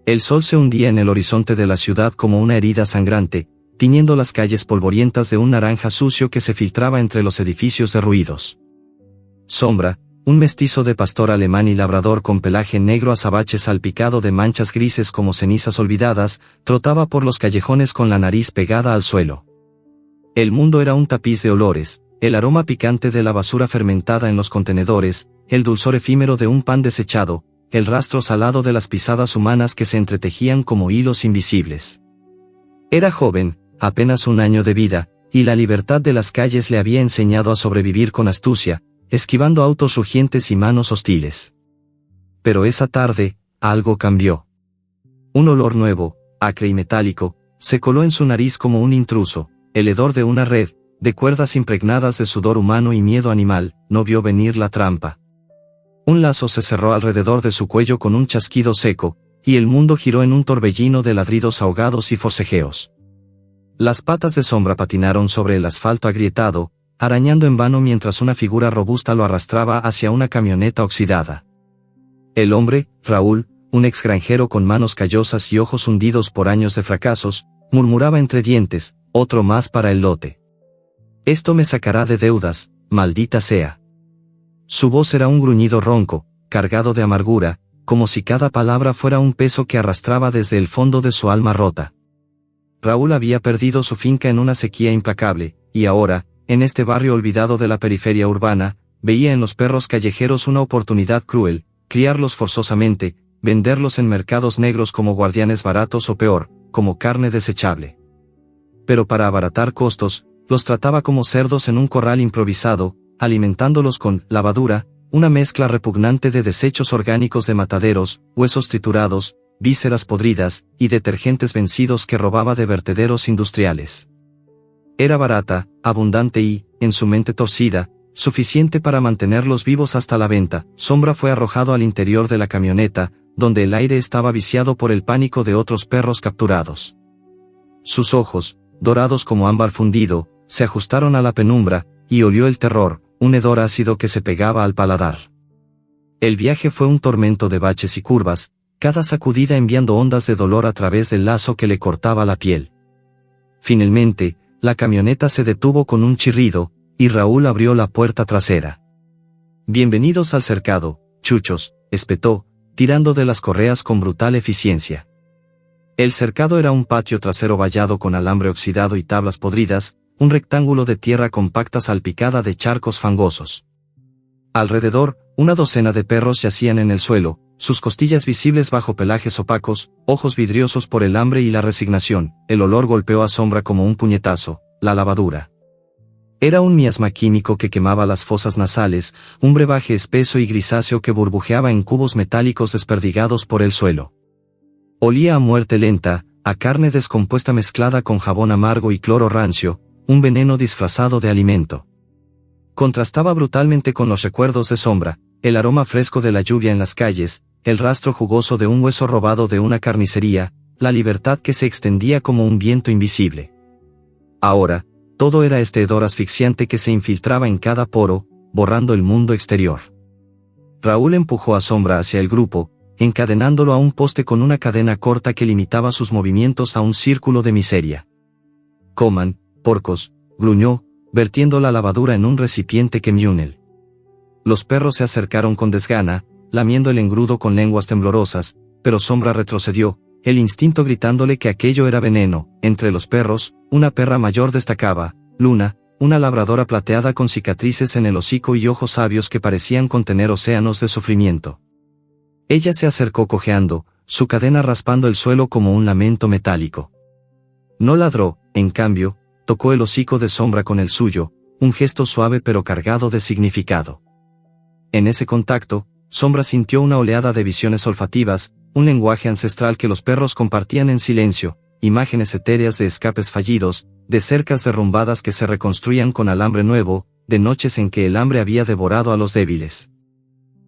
El sol se hundía en el horizonte de la ciudad como una herida sangrante, tiñendo las calles polvorientas de un naranja sucio que se filtraba entre los edificios derruidos. Sombra, un mestizo de pastor alemán y labrador con pelaje negro azabache salpicado de manchas grises como cenizas olvidadas, trotaba por los callejones con la nariz pegada al suelo. El mundo era un tapiz de olores, el aroma picante de la basura fermentada en los contenedores, el dulzor efímero de un pan desechado, el rastro salado de las pisadas humanas que se entretejían como hilos invisibles. Era joven, apenas 1 año de vida, y la libertad de las calles le había enseñado a sobrevivir con astucia, esquivando autos rugientes y manos hostiles. Pero esa tarde, algo cambió. Un olor nuevo, acre y metálico, se coló en su nariz como un intruso, el hedor de una red, de cuerdas impregnadas de sudor humano y miedo animal. No vio venir la trampa. Un lazo se cerró alrededor de su cuello con un chasquido seco, y el mundo giró en un torbellino de ladridos ahogados y forcejeos. Las patas de Sombra patinaron sobre el asfalto agrietado, arañando en vano mientras una figura robusta lo arrastraba hacia una camioneta oxidada. El hombre, Raúl, un extranjero con manos callosas y ojos hundidos por años de fracasos, murmuraba entre dientes: otro más para el lote. Esto me sacará de deudas, maldita sea. Su voz era un gruñido ronco, cargado de amargura, como si cada palabra fuera un peso que arrastraba desde el fondo de su alma rota. Raúl había perdido su finca en una sequía implacable, y ahora, en este barrio olvidado de la periferia urbana, veía en los perros callejeros una oportunidad cruel: criarlos forzosamente, venderlos en mercados negros como guardianes baratos o peor, como carne desechable. Pero para abaratar costos, los trataba como cerdos en un corral improvisado, alimentándolos con lavadura, una mezcla repugnante de desechos orgánicos de mataderos, huesos triturados, vísceras podridas, y detergentes vencidos que robaba de vertederos industriales. Era barata, abundante y, en su mente torcida, suficiente para mantenerlos vivos hasta la venta. Sombra fue arrojado al interior de la camioneta, donde el aire estaba viciado por el pánico de otros perros capturados. Sus ojos, dorados como ámbar fundido, se ajustaron a la penumbra, y olió el terror, un hedor ácido que se pegaba al paladar. El viaje fue un tormento de baches y curvas, cada sacudida enviando ondas de dolor a través del lazo que le cortaba la piel. Finalmente, la camioneta se detuvo con un chirrido, y Raúl abrió la puerta trasera. «Bienvenidos al cercado, chuchos», espetó, tirando de las correas con brutal eficiencia. El cercado era un patio trasero vallado con alambre oxidado y tablas podridas, un rectángulo de tierra compacta salpicada de charcos fangosos. Alrededor, una docena de perros yacían en el suelo, sus costillas visibles bajo pelajes opacos, ojos vidriosos por el hambre y la resignación. El olor golpeó a Sombra como un puñetazo: la lavadura. Era un miasma químico que quemaba las fosas nasales, un brebaje espeso y grisáceo que burbujeaba en cubos metálicos desperdigados por el suelo. Olía a muerte lenta, a carne descompuesta mezclada con jabón amargo y cloro rancio, un veneno disfrazado de alimento. Contrastaba brutalmente con los recuerdos de Sombra, el aroma fresco de la lluvia en las calles, el rastro jugoso de un hueso robado de una carnicería, la libertad que se extendía como un viento invisible. Ahora, todo era este hedor asfixiante que se infiltraba en cada poro, borrando el mundo exterior. Raúl empujó a Sombra hacia el grupo, encadenándolo a un poste con una cadena corta que limitaba sus movimientos a un círculo de miseria. «Coman, porcos», gruñó, vertiendo la lavadura en un recipiente Kemyunel. Los perros se acercaron con desgana, lamiendo el engrudo con lenguas temblorosas, pero Sombra retrocedió, el instinto gritándole que aquello era veneno. Entre los perros, una perra mayor destacaba, Luna, una labradora plateada con cicatrices en el hocico y ojos sabios que parecían contener océanos de sufrimiento. Ella se acercó cojeando, su cadena raspando el suelo como un lamento metálico. No ladró, en cambio, tocó el hocico de Sombra con el suyo, un gesto suave pero cargado de significado. En ese contacto, Sombra sintió una oleada de visiones olfativas, un lenguaje ancestral que los perros compartían en silencio, imágenes etéreas de escapes fallidos, de cercas derrumbadas que se reconstruían con alambre nuevo, de noches en que el hambre había devorado a los débiles.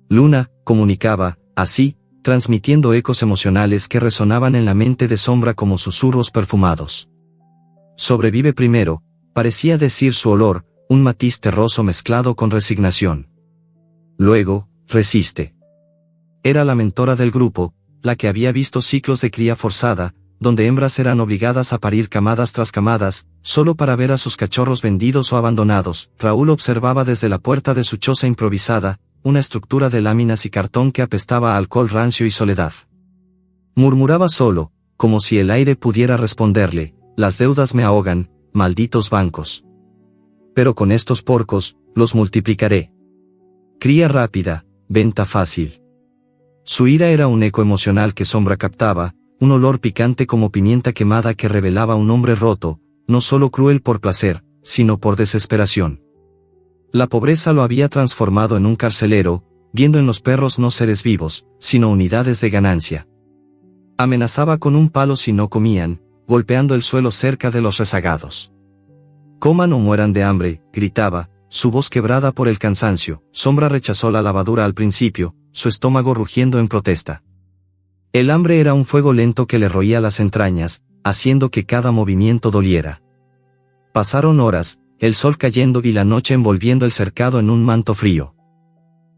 Luna, comunicaba, así, transmitiendo ecos emocionales que resonaban en la mente de Sombra como susurros perfumados. «Sobrevive primero», parecía decir su olor, un matiz terroso mezclado con resignación. Luego, resiste. Era la mentora del grupo, la que había visto ciclos de cría forzada, donde hembras eran obligadas a parir camadas tras camadas, solo para ver a sus cachorros vendidos o abandonados. Raúl observaba desde la puerta de su choza improvisada, una estructura de láminas y cartón que apestaba a alcohol rancio y soledad. Murmuraba solo, como si el aire pudiera responderle: las deudas me ahogan, malditos bancos. Pero con estos porcos, los multiplicaré. Cría rápida, venta fácil. Su ira era un eco emocional que Sombra captaba, un olor picante como pimienta quemada que revelaba un hombre roto, no solo cruel por placer, sino por desesperación. La pobreza lo había transformado en un carcelero, viendo en los perros no seres vivos, sino unidades de ganancia. Amenazaba con un palo si no comían, golpeando el suelo cerca de los rezagados. Coman o mueran de hambre, gritaba, su voz quebrada por el cansancio. Sombra rechazó la lavadura al principio, su estómago rugiendo en protesta. El hambre era un fuego lento que le roía las entrañas, haciendo que cada movimiento doliera. Pasaron horas, el sol cayendo y la noche envolviendo el cercado en un manto frío.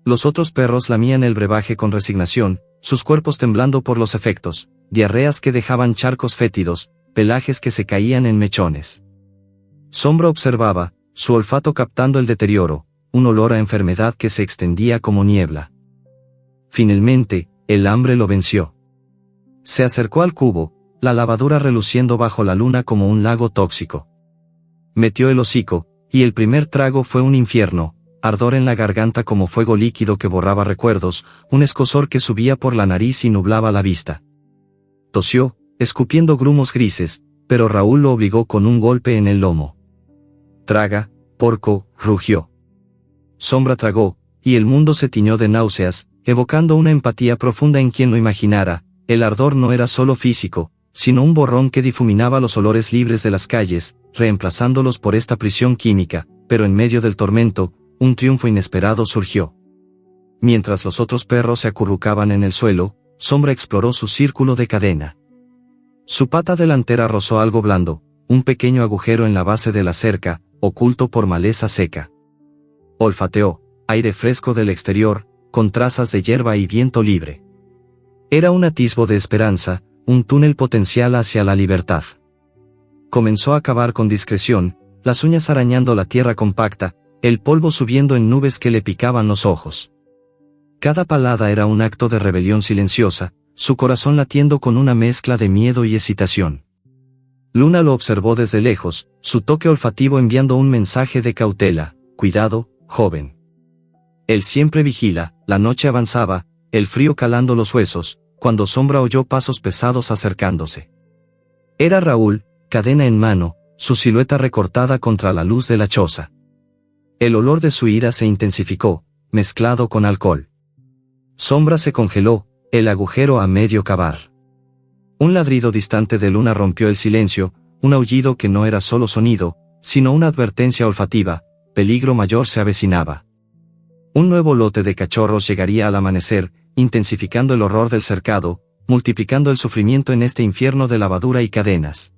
Los otros perros lamían el brebaje con resignación, sus cuerpos temblando por los efectos, diarreas que dejaban charcos fétidos, pelajes que se caían en mechones. Sombra observaba, su olfato captando el deterioro, un olor a enfermedad que se extendía como niebla. Finalmente, el hambre lo venció. Se acercó al cubo, la lavadura reluciendo bajo la luna como un lago tóxico. Metió el hocico, y el primer trago fue un infierno, ardor en la garganta como fuego líquido que borraba recuerdos, un escozor que subía por la nariz y nublaba la vista. Tosió, escupiendo grumos grises, pero Raúl lo obligó con un golpe en el lomo. Traga, porco, rugió. Sombra tragó, y el mundo se tiñó de náuseas, evocando una empatía profunda en quien lo imaginara. El ardor no era solo físico, sino un borrón que difuminaba los olores libres de las calles, reemplazándolos por esta prisión química, pero en medio del tormento, un triunfo inesperado surgió. Mientras los otros perros se acurrucaban en el suelo, Sombra exploró su círculo de cadena. Su pata delantera rozó algo blando, un pequeño agujero en la base de la cerca, oculto por maleza seca. Olfateó, aire fresco del exterior, con trazas de hierba y viento libre. Era un atisbo de esperanza, un túnel potencial hacia la libertad. Comenzó a cavar con discreción, las uñas arañando la tierra compacta, el polvo subiendo en nubes que le picaban los ojos. Cada palada era un acto de rebelión silenciosa, su corazón latiendo con una mezcla de miedo y excitación. Luna lo observó desde lejos, su toque olfativo enviando un mensaje de cautela: cuidado, joven. Él siempre vigila. La noche avanzaba, el frío calando los huesos, cuando Sombra oyó pasos pesados acercándose. Era Raúl, cadena en mano, su silueta recortada contra la luz de la choza. El olor de su ira se intensificó, mezclado con alcohol. Sombra se congeló, el agujero a medio cavar. Un ladrido distante de Luna rompió el silencio, un aullido que no era solo sonido, sino una advertencia olfativa: peligro mayor se avecinaba. Un nuevo lote de cachorros llegaría al amanecer, intensificando el horror del cercado, multiplicando el sufrimiento en este infierno de lavadura y cadenas.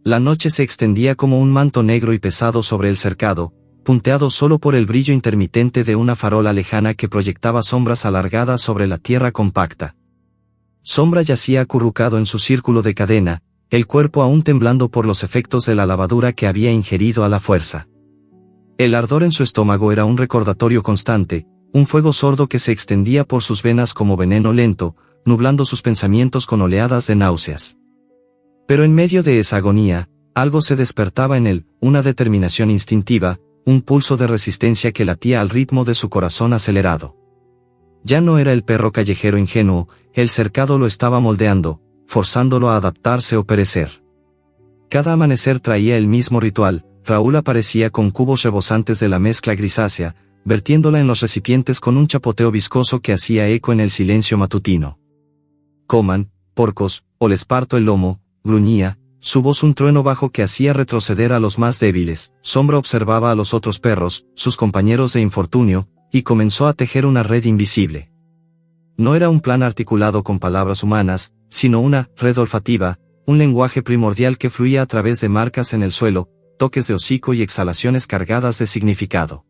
La noche se extendía como un manto negro y pesado sobre el cercado, punteado solo por el brillo intermitente de una farola lejana que proyectaba sombras alargadas sobre la tierra compacta. Sombra yacía acurrucado en su círculo de cadena, el cuerpo aún temblando por los efectos de la lavadura que había ingerido a la fuerza. El ardor en su estómago era un recordatorio constante, un fuego sordo que se extendía por sus venas como veneno lento, nublando sus pensamientos con oleadas de náuseas. Pero en medio de esa agonía, algo se despertaba en él, una determinación instintiva, un pulso de resistencia que latía al ritmo de su corazón acelerado. Ya no era el perro callejero ingenuo, el cercado lo estaba moldeando, forzándolo a adaptarse o perecer. Cada amanecer traía el mismo ritual. Raúl aparecía con cubos rebosantes de la mezcla grisácea, vertiéndola en los recipientes con un chapoteo viscoso que hacía eco en el silencio matutino. Coman, porcos, o les parto el lomo, gruñía, su voz un trueno bajo que hacía retroceder a los más débiles. Sombra observaba a los otros perros, sus compañeros de infortunio, y comenzó a tejer una red invisible. No era un plan articulado con palabras humanas, sino una red olfativa, un lenguaje primordial que fluía a través de marcas en el suelo, toques de hocico y exhalaciones cargadas de significado.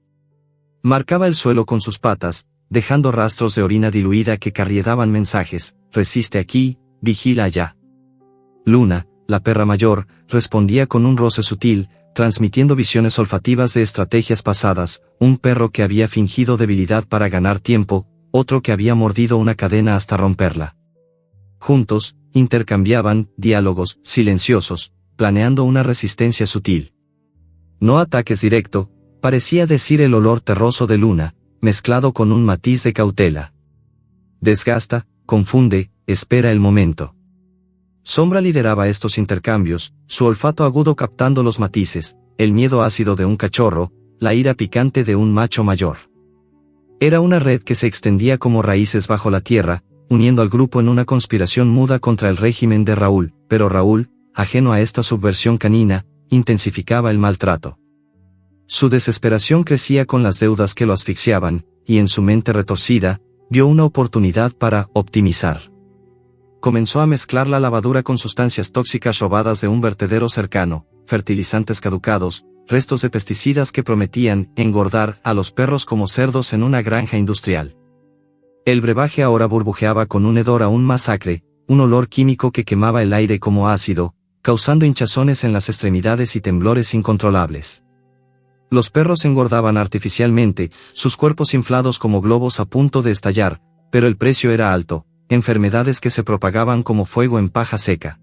Marcaba el suelo con sus patas, dejando rastros de orina diluida que carriedaban mensajes: resiste aquí, vigila allá. Luna, la perra mayor, respondía con un roce sutil, transmitiendo visiones olfativas de estrategias pasadas, un perro que había fingido debilidad para ganar tiempo, otro que había mordido una cadena hasta romperla. Juntos, intercambiaban diálogos silenciosos, planeando una resistencia sutil. No ataques directo, parecía decir el olor terroso de Luna, mezclado con un matiz de cautela. Desgasta, confunde, espera el momento. Sombra lideraba estos intercambios, su olfato agudo captando los matices, el miedo ácido de un cachorro, la ira picante de un macho mayor. Era una red que se extendía como raíces bajo la tierra, uniendo al grupo en una conspiración muda contra el régimen de Raúl, pero Raúl, ajeno a esta subversión canina, intensificaba el maltrato. Su desesperación crecía con las deudas que lo asfixiaban, y en su mente retorcida, vio una oportunidad para optimizar. Comenzó a mezclar la lavadura con sustancias tóxicas robadas de un vertedero cercano, fertilizantes caducados, restos de pesticidas que prometían engordar a los perros como cerdos en una granja industrial. El brebaje ahora burbujeaba con un hedor aún más acre, un olor químico que quemaba el aire como ácido, causando hinchazones en las extremidades y temblores incontrolables. Los perros engordaban artificialmente, sus cuerpos inflados como globos a punto de estallar, pero el precio era alto, enfermedades que se propagaban como fuego en paja seca.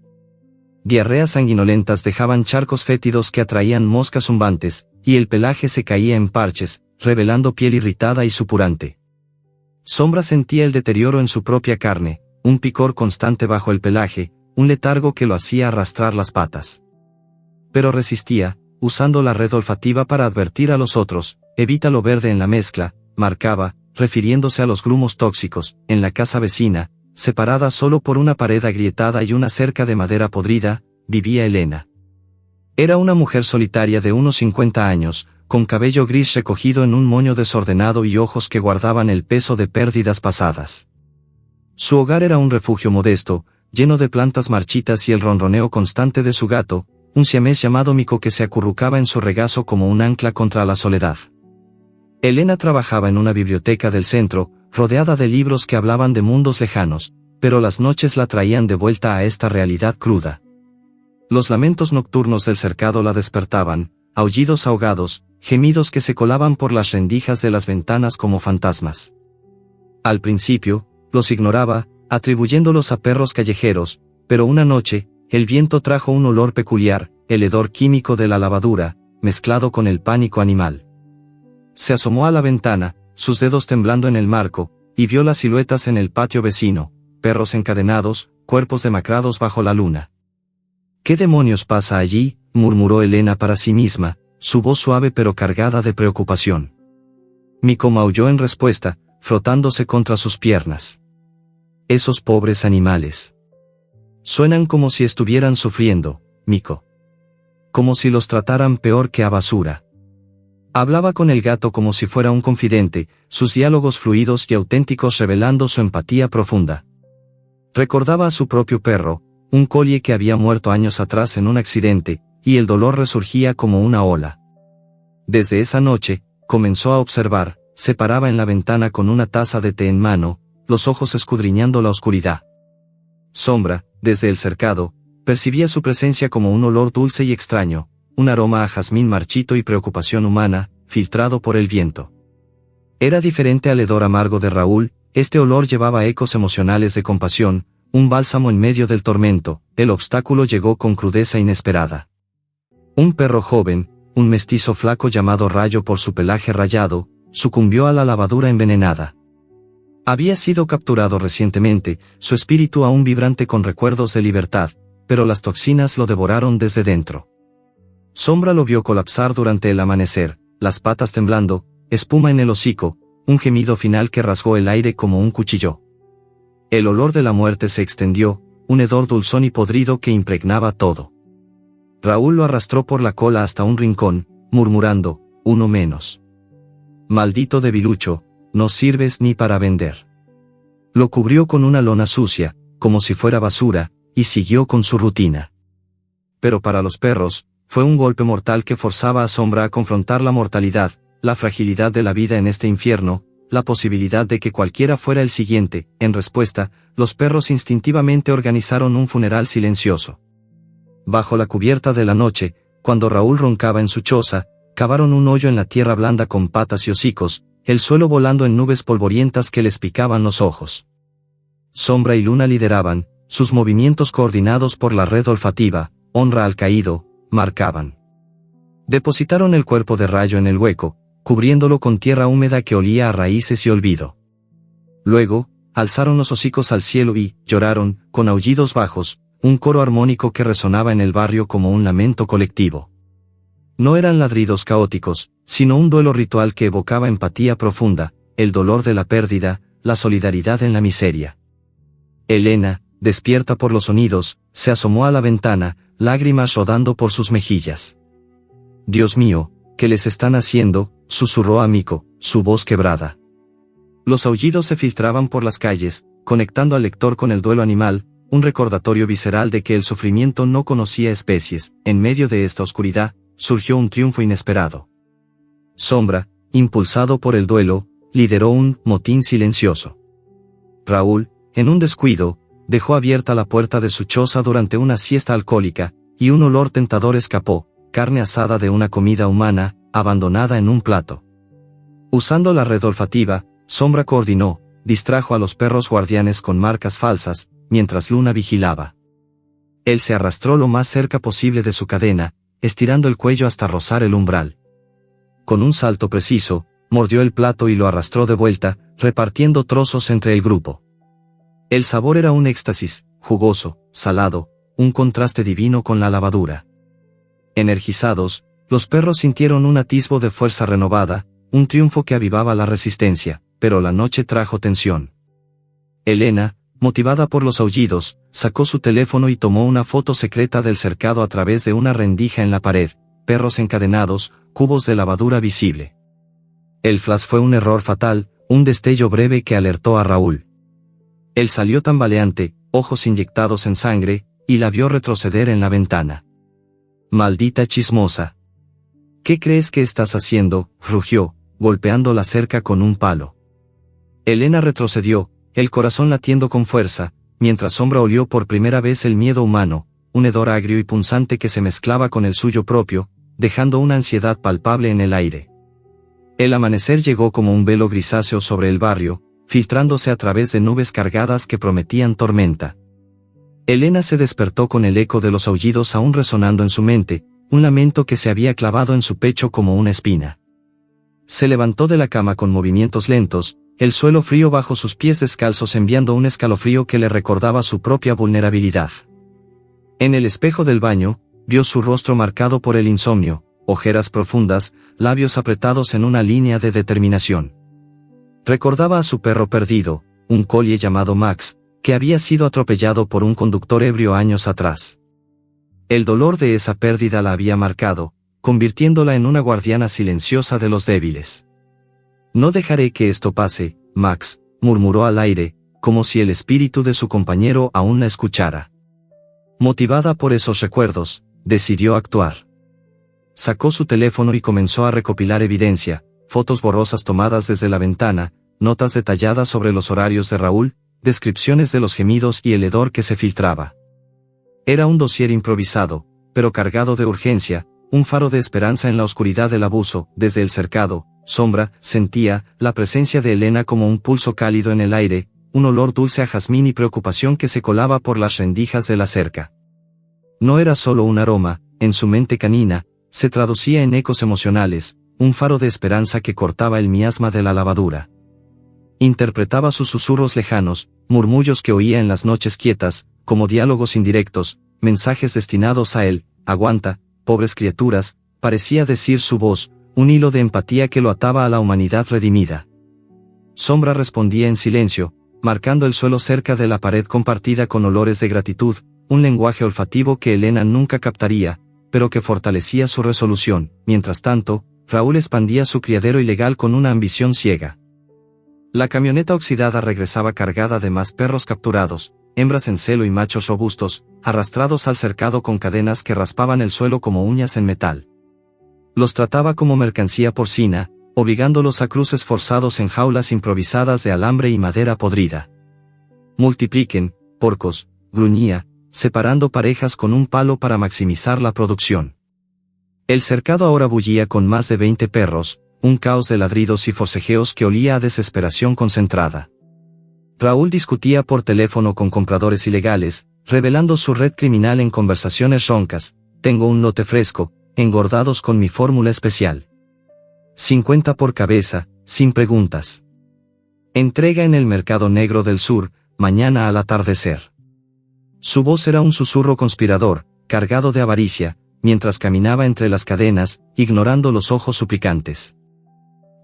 Diarreas sanguinolentas dejaban charcos fétidos que atraían moscas zumbantes, y el pelaje se caía en parches, revelando piel irritada y supurante. Sombra sentía el deterioro en su propia carne, un picor constante bajo el pelaje, un letargo que lo hacía arrastrar las patas. Pero resistía, usando la red olfativa para advertir a los otros, evita lo verde en la mezcla, marcaba, refiriéndose a los grumos tóxicos, en la casa vecina, separada solo por una pared agrietada y una cerca de madera podrida, vivía Elena. Era una mujer solitaria de unos 50 años, con cabello gris recogido en un moño desordenado y ojos que guardaban el peso de pérdidas pasadas. Su hogar era un refugio modesto, lleno de plantas marchitas y el ronroneo constante de su gato, un siamés llamado Mico que se acurrucaba en su regazo como un ancla contra la soledad. Elena trabajaba en una biblioteca del centro, rodeada de libros que hablaban de mundos lejanos, pero las noches la traían de vuelta a esta realidad cruda. Los lamentos nocturnos del cercado la despertaban, aullidos ahogados, gemidos que se colaban por las rendijas de las ventanas como fantasmas. Al principio, los ignoraba, atribuyéndolos a perros callejeros, pero una noche, el viento trajo un olor peculiar, el hedor químico de la lavadura, mezclado con el pánico animal. Se asomó a la ventana, sus dedos temblando en el marco, y vio las siluetas en el patio vecino, perros encadenados, cuerpos demacrados bajo la luna. ¿Qué demonios pasa allí?, murmuró Elena para sí misma, su voz suave pero cargada de preocupación. Mico maulló en respuesta, frotándose contra sus piernas. Esos pobres animales. Suenan como si estuvieran sufriendo, Mico. Como si los trataran peor que a basura. Hablaba con el gato como si fuera un confidente, sus diálogos fluidos y auténticos revelando su empatía profunda. Recordaba a su propio perro, un collie que había muerto años atrás en un accidente, y el dolor resurgía como una ola. Desde esa noche, comenzó a observar, se paraba en la ventana con una taza de té en mano, los ojos escudriñando la oscuridad. Sombra, desde el cercado, percibía su presencia como un olor dulce y extraño, un aroma a jazmín marchito y preocupación humana, filtrado por el viento. Era diferente al hedor amargo de Raúl, este olor llevaba ecos emocionales de compasión, un bálsamo en medio del tormento, el obstáculo llegó con crudeza inesperada. Un perro joven, un mestizo flaco llamado Rayo por su pelaje rayado, sucumbió a la lavadura envenenada. Había sido capturado recientemente, su espíritu aún vibrante con recuerdos de libertad, pero las toxinas lo devoraron desde dentro. Sombra lo vio colapsar durante el amanecer, las patas temblando, espuma en el hocico, un gemido final que rasgó el aire como un cuchillo. El olor de la muerte se extendió, un hedor dulzón y podrido que impregnaba todo. Raúl lo arrastró por la cola hasta un rincón, murmurando, uno menos. Maldito debilucho, no sirves ni para vender. Lo cubrió con una lona sucia, como si fuera basura, y siguió con su rutina. Pero para los perros, fue un golpe mortal que forzaba a Sombra a confrontar la mortalidad, la fragilidad de la vida en este infierno, la posibilidad de que cualquiera fuera el siguiente. En respuesta, los perros instintivamente organizaron un funeral silencioso. Bajo la cubierta de la noche, cuando Raúl roncaba en su choza, cavaron un hoyo en la tierra blanda con patas y hocicos, el suelo volando en nubes polvorientas que les picaban los ojos. Sombra y Luna lideraban, sus movimientos coordinados por la red olfativa, honra al caído, marcaban. Depositaron el cuerpo de Rayo en el hueco, cubriéndolo con tierra húmeda que olía a raíces y olvido. Luego, alzaron los hocicos al cielo y lloraron, con aullidos bajos, un coro armónico que resonaba en el barrio como un lamento colectivo. No eran ladridos caóticos, sino un duelo ritual que evocaba empatía profunda, el dolor de la pérdida, la solidaridad en la miseria. Elena, despierta por los sonidos, se asomó a la ventana, lágrimas rodando por sus mejillas. «Dios mío, ¿qué les están haciendo?», susurró a Miko, su voz quebrada. Los aullidos se filtraban por las calles, conectando al lector con el duelo animal, un recordatorio visceral de que el sufrimiento no conocía especies. En medio de esta oscuridad, surgió un triunfo inesperado. Sombra, impulsado por el duelo, lideró un motín silencioso. Raúl, en un descuido, dejó abierta la puerta de su choza durante una siesta alcohólica, y un olor tentador escapó, carne asada de una comida humana, abandonada en un plato. Usando la red olfativa, Sombra coordinó, distrajo a los perros guardianes con marcas falsas, mientras Luna vigilaba. Él se arrastró lo más cerca posible de su cadena, estirando el cuello hasta rozar el umbral. Con un salto preciso, mordió el plato y lo arrastró de vuelta, repartiendo trozos entre el grupo. El sabor era un éxtasis, jugoso, salado, un contraste divino con la lavadura. Energizados, los perros sintieron un atisbo de fuerza renovada, un triunfo que avivaba la resistencia, pero la noche trajo tensión. Elena, motivada por los aullidos, sacó su teléfono y tomó una foto secreta del cercado a través de una rendija en la pared, perros encadenados, cubos de lavadura visible. El flash fue un error fatal, un destello breve que alertó a Raúl. Él salió tambaleante, ojos inyectados en sangre, y la vio retroceder en la ventana. «Maldita chismosa. ¿Qué crees que estás haciendo?», rugió, golpeando la cerca con un palo. Elena retrocedió, el corazón latiendo con fuerza, mientras Sombra olió por primera vez el miedo humano, un hedor agrio y punzante que se mezclaba con el suyo propio, dejando una ansiedad palpable en el aire. El amanecer llegó como un velo grisáceo sobre el barrio, filtrándose a través de nubes cargadas que prometían tormenta. Elena se despertó con el eco de los aullidos aún resonando en su mente, un lamento que se había clavado en su pecho como una espina. Se levantó de la cama con movimientos lentos, el suelo frío bajo sus pies descalzos enviando un escalofrío que le recordaba su propia vulnerabilidad. En el espejo del baño, vio su rostro marcado por el insomnio, ojeras profundas, labios apretados en una línea de determinación. Recordaba a su perro perdido, un collie llamado Max, que había sido atropellado por un conductor ebrio años atrás. El dolor de esa pérdida la había marcado, convirtiéndola en una guardiana silenciosa de los débiles. «No dejaré que esto pase, Max», murmuró al aire, como si el espíritu de su compañero aún la escuchara. Motivada por esos recuerdos, decidió actuar. Sacó su teléfono y comenzó a recopilar evidencia, fotos borrosas tomadas desde la ventana, notas detalladas sobre los horarios de Raúl, descripciones de los gemidos y el hedor que se filtraba. Era un dossier improvisado, pero cargado de urgencia, un faro de esperanza en la oscuridad del abuso. Desde el cercado, Sombra sentía la presencia de Elena como un pulso cálido en el aire, un olor dulce a jazmín y preocupación que se colaba por las rendijas de la cerca. No era solo un aroma, en su mente canina, se traducía en ecos emocionales, un faro de esperanza que cortaba el miasma de la lavadura. Interpretaba sus susurros lejanos, murmullos que oía en las noches quietas, como diálogos indirectos, mensajes destinados a él. «Aguanta, pobres criaturas», parecía decir su voz, un hilo de empatía que lo ataba a la humanidad redimida. Sombra respondía en silencio, marcando el suelo cerca de la pared compartida con olores de gratitud, un lenguaje olfativo que Elena nunca captaría, pero que fortalecía su resolución. Mientras tanto, Raúl expandía su criadero ilegal con una ambición ciega. La camioneta oxidada regresaba cargada de más perros capturados, hembras en celo y machos robustos, arrastrados al cercado con cadenas que raspaban el suelo como uñas en metal. Los trataba como mercancía porcina, obligándolos a cruces forzados en jaulas improvisadas de alambre y madera podrida. Multipliquen, porcos, gruñía, separando parejas con un palo para maximizar la producción. El cercado ahora bullía con más de 20 perros, un caos de ladridos y forcejeos que olía a desesperación concentrada. Raúl discutía por teléfono con compradores ilegales, revelando su red criminal en conversaciones roncas. Tengo un lote fresco, engordados con mi fórmula especial. 50 por cabeza, sin preguntas. Entrega en el mercado negro del sur, mañana al atardecer. Su voz era un susurro conspirador, cargado de avaricia, mientras caminaba entre las cadenas, ignorando los ojos suplicantes.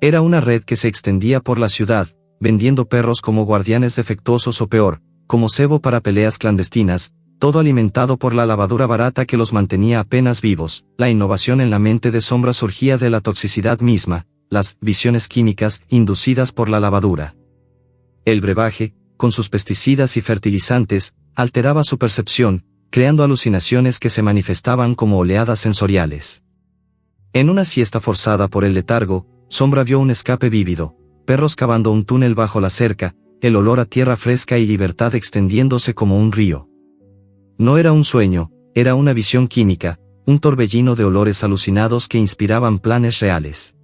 Era una red que se extendía por la ciudad, vendiendo perros como guardianes defectuosos o peor, como cebo para peleas clandestinas, todo alimentado por la lavadura barata que los mantenía apenas vivos. La innovación en la mente de Sombra surgía de la toxicidad misma, las visiones químicas inducidas por la lavadura. El brebaje, con sus pesticidas y fertilizantes, alteraba su percepción, creando alucinaciones que se manifestaban como oleadas sensoriales. En una siesta forzada por el letargo, Sombra vio un escape vívido, perros cavando un túnel bajo la cerca, el olor a tierra fresca y libertad extendiéndose como un río. No era un sueño, era una visión química, un torbellino de olores alucinados que inspiraban planes reales.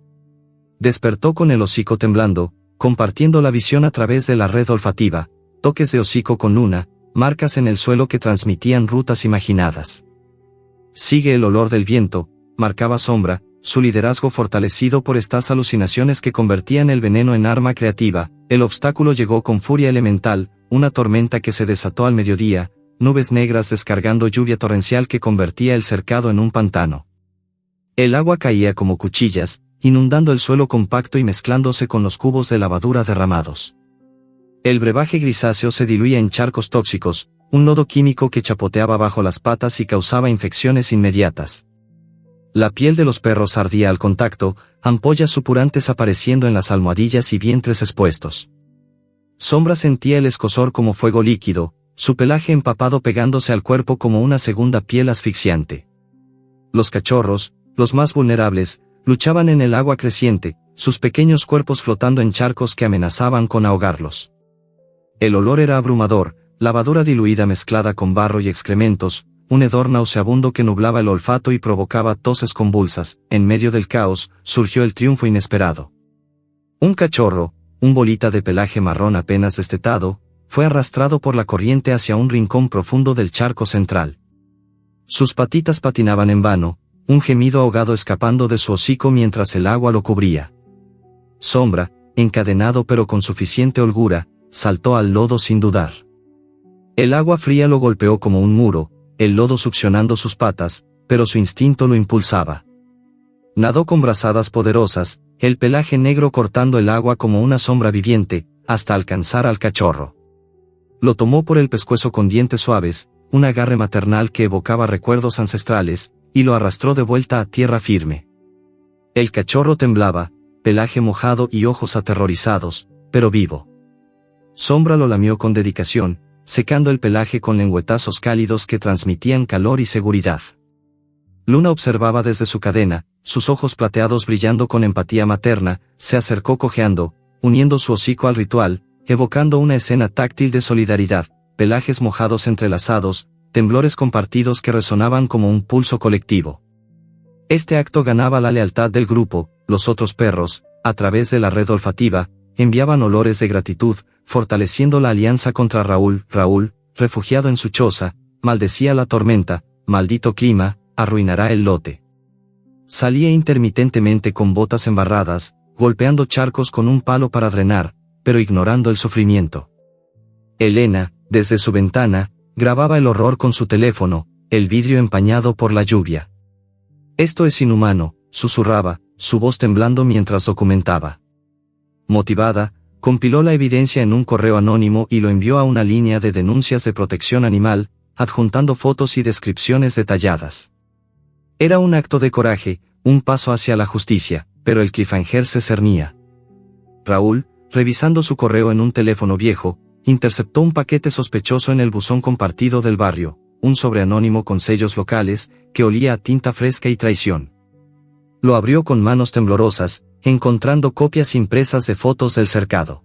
Despertó con el hocico temblando, compartiendo la visión a través de la red olfativa, toques de hocico con luna, marcas en el suelo que transmitían rutas imaginadas. Sigue el olor del viento, marcaba Sombra, su liderazgo fortalecido por estas alucinaciones que convertían el veneno en arma creativa. El obstáculo llegó con furia elemental, una tormenta que se desató al mediodía, nubes negras descargando lluvia torrencial que convertía el cercado en un pantano. El agua caía como cuchillas, inundando el suelo compacto y mezclándose con los cubos de lavadura derramados. El brebaje grisáceo se diluía en charcos tóxicos, un lodo químico que chapoteaba bajo las patas y causaba infecciones inmediatas. La piel de los perros ardía al contacto, ampollas supurantes apareciendo en las almohadillas y vientres expuestos. Sombra sentía el escozor como fuego líquido, su pelaje empapado pegándose al cuerpo como una segunda piel asfixiante. Los cachorros, los más vulnerables, luchaban en el agua creciente, sus pequeños cuerpos flotando en charcos que amenazaban con ahogarlos. El olor era abrumador, lavadura diluida mezclada con barro y excrementos, un hedor nauseabundo que nublaba el olfato y provocaba toses convulsas. En medio del caos, surgió el triunfo inesperado. Un cachorro, un bolita de pelaje marrón apenas destetado, fue arrastrado por la corriente hacia un rincón profundo del charco central. Sus patitas patinaban en vano, un gemido ahogado escapando de su hocico mientras el agua lo cubría. Sombra, encadenado pero con suficiente holgura, saltó al lodo sin dudar. El agua fría lo golpeó como un muro, el lodo succionando sus patas, pero su instinto lo impulsaba. Nadó con brazadas poderosas, el pelaje negro cortando el agua como una sombra viviente, hasta alcanzar al cachorro. Lo tomó por el pescuezo con dientes suaves, un agarre maternal que evocaba recuerdos ancestrales, y lo arrastró de vuelta a tierra firme. El cachorro temblaba, pelaje mojado y ojos aterrorizados, pero vivo. Sombra lo lamió con dedicación, secando el pelaje con lengüetazos cálidos que transmitían calor y seguridad. Luna observaba desde su cadena, sus ojos plateados brillando con empatía materna, se acercó cojeando, uniendo su hocico al ritual, evocando una escena táctil de solidaridad, pelajes mojados entrelazados, temblores compartidos que resonaban como un pulso colectivo. Este acto ganaba la lealtad del grupo. Los otros perros, a través de la red olfativa, enviaban olores de gratitud, fortaleciendo la alianza contra Raúl. Raúl, refugiado en su choza, maldecía la tormenta, maldito clima, arruinará el lote. Salía intermitentemente con botas embarradas, golpeando charcos con un palo para drenar, pero ignorando el sufrimiento. Elena, desde su ventana, grababa el horror con su teléfono, el vidrio empañado por la lluvia. Esto es inhumano, susurraba, su voz temblando mientras documentaba. Motivada, compiló la evidencia en un correo anónimo y lo envió a una línea de denuncias de protección animal, adjuntando fotos y descripciones detalladas. Era un acto de coraje, un paso hacia la justicia, pero el cliffhanger se cernía. Raúl, revisando su correo en un teléfono viejo, interceptó un paquete sospechoso en el buzón compartido del barrio, un sobre anónimo con sellos locales, que olía a tinta fresca y traición. Lo abrió con manos temblorosas, encontrando copias impresas de fotos del cercado.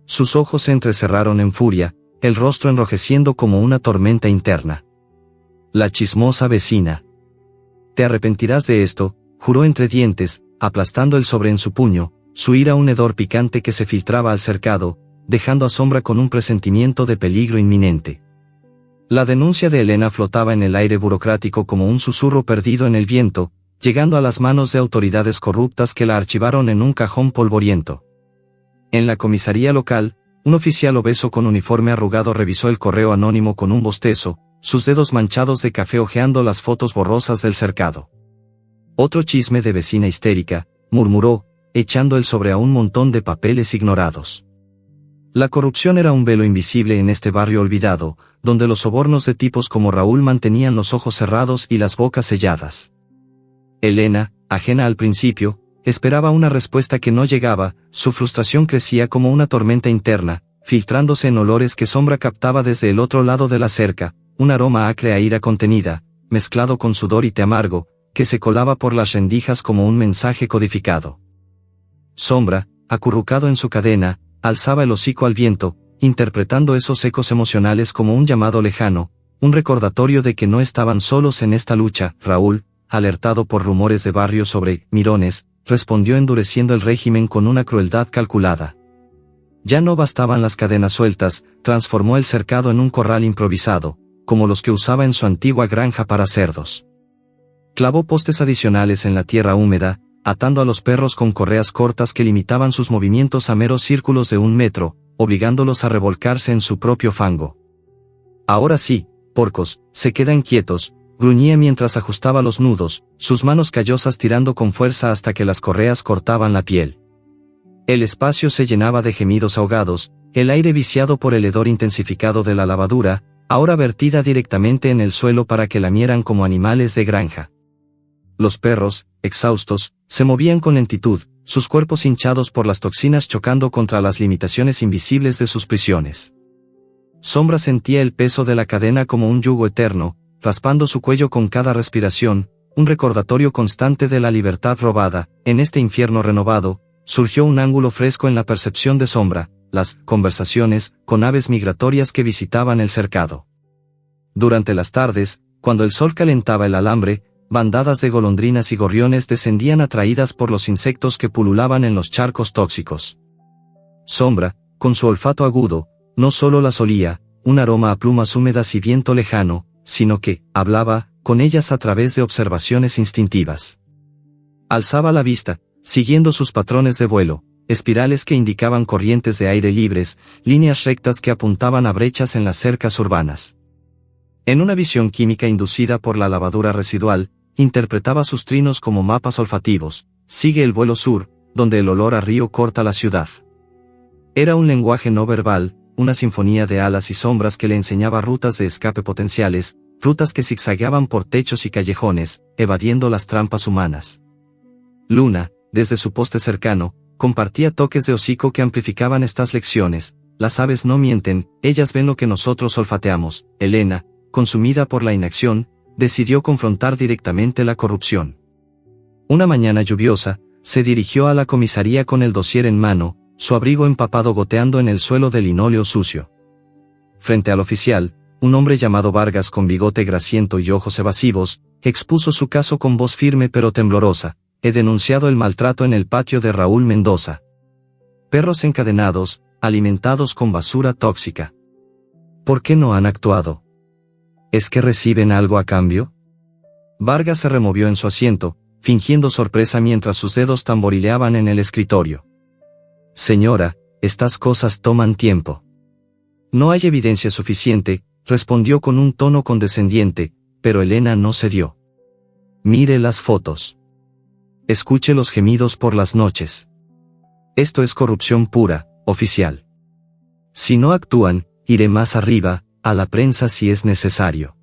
Sus ojos se entrecerraron en furia, el rostro enrojeciendo como una tormenta interna. La chismosa vecina. Te arrepentirás de esto, juró entre dientes, aplastando el sobre en su puño, su ira un hedor picante que se filtraba al cercado, dejando a Sombra con un presentimiento de peligro inminente. La denuncia de Elena flotaba en el aire burocrático como un susurro perdido en el viento, llegando a las manos de autoridades corruptas que la archivaron en un cajón polvoriento. En la comisaría local, un oficial obeso con uniforme arrugado revisó el correo anónimo con un bostezo, sus dedos manchados de café hojeando las fotos borrosas del cercado. Otro chisme de vecina histérica, murmuró, echando el sobre a un montón de papeles ignorados. La corrupción era un velo invisible en este barrio olvidado, donde los sobornos de tipos como Raúl mantenían los ojos cerrados y las bocas selladas. Elena, ajena al principio, esperaba una respuesta que no llegaba, su frustración crecía como una tormenta interna, filtrándose en olores que Sombra captaba desde el otro lado de la cerca, un aroma acre a ira contenida, mezclado con sudor y té amargo, que se colaba por las rendijas como un mensaje codificado. Sombra, acurrucado en su cadena, alzaba el hocico al viento, interpretando esos ecos emocionales como un llamado lejano, un recordatorio de que no estaban solos en esta lucha. Raúl, alertado por rumores de barrio sobre Mirones, respondió endureciendo el régimen con una crueldad calculada. Ya no bastaban las cadenas sueltas, transformó el cercado en un corral improvisado, como los que usaba en su antigua granja para cerdos. Clavó postes adicionales en la tierra húmeda, atando a los perros con correas cortas que limitaban sus movimientos a meros círculos de 1 metro, obligándolos a revolcarse en su propio fango. Ahora sí, porcos, se quedan quietos, gruñía mientras ajustaba los nudos, sus manos callosas tirando con fuerza hasta que las correas cortaban la piel. El espacio se llenaba de gemidos ahogados, el aire viciado por el hedor intensificado de la lavadura, ahora vertida directamente en el suelo para que lamieran como animales de granja. Los perros, exhaustos, se movían con lentitud, sus cuerpos hinchados por las toxinas chocando contra las limitaciones invisibles de sus prisiones. Sombra sentía el peso de la cadena como un yugo eterno, raspando su cuello con cada respiración, un recordatorio constante de la libertad robada. En este infierno renovado, surgió un ángulo fresco en la percepción de Sombra, las conversaciones con aves migratorias que visitaban el cercado. Durante las tardes, cuando el sol calentaba el alambre, bandadas de golondrinas y gorriones descendían atraídas por los insectos que pululaban en los charcos tóxicos. Sombra, con su olfato agudo, no solo las olía, un aroma a plumas húmedas y viento lejano, sino que hablaba con ellas a través de observaciones instintivas. Alzaba la vista, siguiendo sus patrones de vuelo, espirales que indicaban corrientes de aire libres, líneas rectas que apuntaban a brechas en las cercas urbanas. En una visión química inducida por la lavadura residual, interpretaba sus trinos como mapas olfativos. Sigue el vuelo sur, donde el olor a río corta la ciudad. Era un lenguaje no verbal, una sinfonía de alas y sombras que le enseñaba rutas de escape potenciales, rutas que zigzagueaban por techos y callejones, evadiendo las trampas humanas. Luna, desde su poste cercano, compartía toques de hocico que amplificaban estas lecciones. Las aves no mienten, ellas ven lo que nosotros olfateamos. Elena, consumida por la inacción, decidió confrontar directamente la corrupción. Una mañana lluviosa, se dirigió a la comisaría con el dossier en mano, su abrigo empapado goteando en el suelo de linóleo sucio. Frente al oficial, un hombre llamado Vargas con bigote grasiento y ojos evasivos, expuso su caso con voz firme pero temblorosa. He denunciado el maltrato en el patio de Raúl Mendoza. Perros encadenados, alimentados con basura tóxica. ¿Por qué no han actuado? ¿Es que reciben algo a cambio? Vargas se removió en su asiento, fingiendo sorpresa mientras sus dedos tamborileaban en el escritorio. Señora, estas cosas toman tiempo. No hay evidencia suficiente, respondió con un tono condescendiente, pero Elena no cedió. Mire las fotos. Escuche los gemidos por las noches. Esto es corrupción pura, oficial. Si no actúan, iré más arriba, a la prensa si es necesario.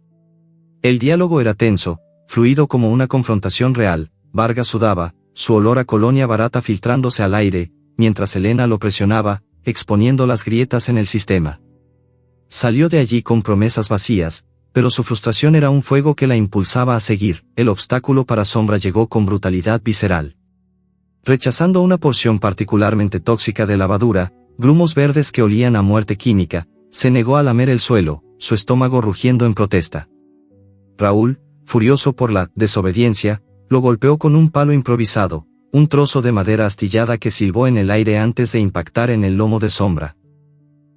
El diálogo era tenso, fluido como una confrontación real. Vargas sudaba, su olor a colonia barata filtrándose al aire, mientras Elena lo presionaba, exponiendo las grietas en el sistema. Salió de allí con promesas vacías, pero su frustración era un fuego que la impulsaba a seguir. El obstáculo para Sombra llegó con brutalidad visceral. Rechazando una porción particularmente tóxica de lavadura, grumos verdes que olían a muerte química, se negó a lamer el suelo, su estómago rugiendo en protesta. Raúl, furioso por la desobediencia, lo golpeó con un palo improvisado, un trozo de madera astillada que silbó en el aire antes de impactar en el lomo de Sombra.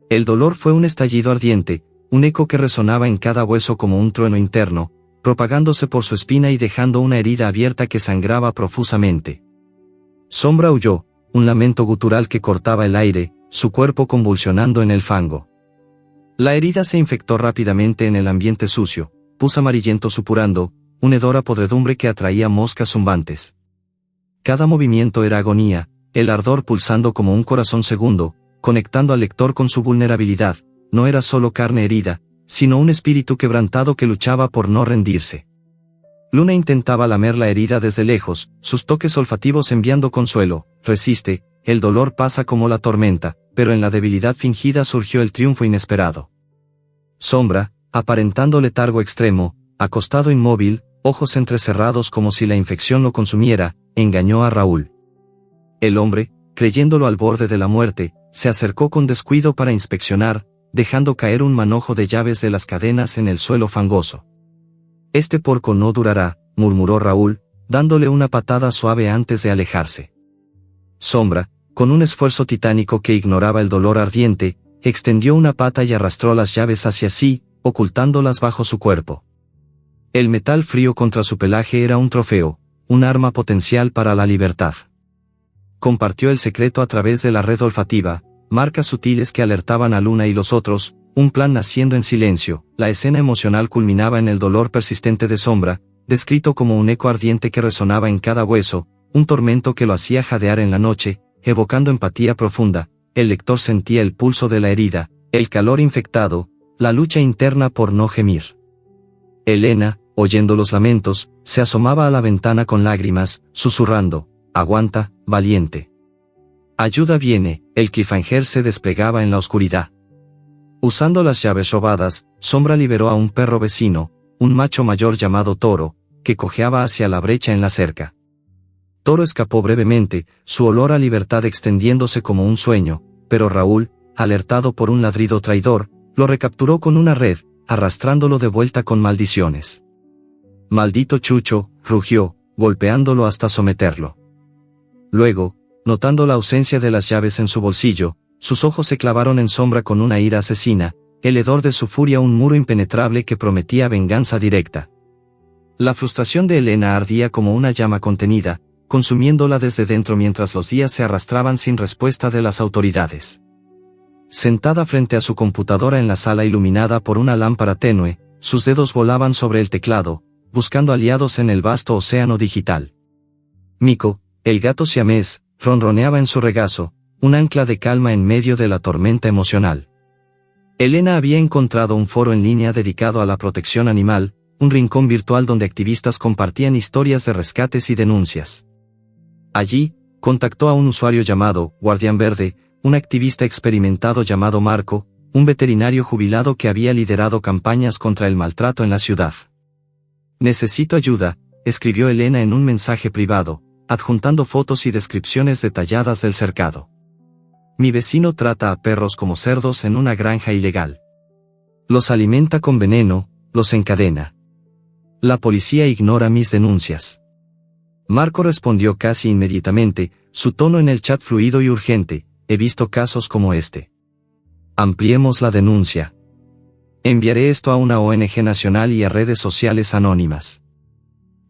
El dolor fue un estallido ardiente, un eco que resonaba en cada hueso como un trueno interno, propagándose por su espina y dejando una herida abierta que sangraba profusamente. Sombra huyó, un lamento gutural que cortaba el aire, su cuerpo convulsionando en el fango. La herida se infectó rápidamente en el ambiente sucio, pus amarillento supurando, un hedor a podredumbre que atraía moscas zumbantes. Cada movimiento era agonía, el ardor pulsando como un corazón segundo, conectando al lector con su vulnerabilidad. No era solo carne herida, sino un espíritu quebrantado que luchaba por no rendirse. Luna intentaba lamer la herida desde lejos, sus toques olfativos enviando consuelo. Resiste, el dolor pasa como la tormenta, pero en la debilidad fingida surgió el triunfo inesperado. Sombra, aparentando letargo extremo, acostado inmóvil, ojos entrecerrados como si la infección lo consumiera, engañó a Raúl. El hombre, creyéndolo al borde de la muerte, se acercó con descuido para inspeccionar, dejando caer un manojo de llaves de las cadenas en el suelo fangoso. «Este porco no durará», murmuró Raúl, dándole una patada suave antes de alejarse. Sombra, con un esfuerzo titánico que ignoraba el dolor ardiente, extendió una pata y arrastró las llaves hacia sí, ocultándolas bajo su cuerpo. El metal frío contra su pelaje era un trofeo, un arma potencial para la libertad. Compartió el secreto a través de la red olfativa, marcas sutiles que alertaban a Luna y los otros, un plan naciendo en silencio. La escena emocional culminaba en el dolor persistente de Sombra, descrito como un eco ardiente que resonaba en cada hueso, un tormento que lo hacía jadear en la noche, evocando empatía profunda. El lector sentía el pulso de la herida, el calor infectado, la lucha interna por no gemir. Elena, oyendo los lamentos, se asomaba a la ventana con lágrimas, susurrando: «Aguanta, valiente. Ayuda viene». El cliffhanger se desplegaba en la oscuridad. Usando las llaves robadas, Sombra liberó a un perro vecino, un macho mayor llamado Toro, que cojeaba hacia la brecha en la cerca. Toro escapó brevemente, su olor a libertad extendiéndose como un sueño, pero Raúl, alertado por un ladrido traidor, lo recapturó con una red, arrastrándolo de vuelta con maldiciones. «Maldito Chucho», rugió, golpeándolo hasta someterlo. Luego, notando la ausencia de las llaves en su bolsillo, sus ojos se clavaron en Sombra con una ira asesina, el hedor de su furia un muro impenetrable que prometía venganza directa. La frustración de Elena ardía como una llama contenida, consumiéndola desde dentro mientras los días se arrastraban sin respuesta de las autoridades. Sentada frente a su computadora en la sala iluminada por una lámpara tenue, sus dedos volaban sobre el teclado, buscando aliados en el vasto océano digital. Miko, el gato siamés, ronroneaba en su regazo, un ancla de calma en medio de la tormenta emocional. Elena había encontrado un foro en línea dedicado a la protección animal, un rincón virtual donde activistas compartían historias de rescates y denuncias. Allí, contactó a un usuario llamado Guardián Verde, un activista experimentado llamado Marco, un veterinario jubilado que había liderado campañas contra el maltrato en la ciudad. «Necesito ayuda», escribió Elena en un mensaje privado, adjuntando fotos y descripciones detalladas del cercado. «Mi vecino trata a perros como cerdos en una granja ilegal. Los alimenta con veneno, los encadena. La policía ignora mis denuncias». Marco respondió casi inmediatamente, su tono en el chat fluido y urgente: «He visto casos como este. Ampliemos la denuncia. Enviaré esto a una ONG nacional y a redes sociales anónimas.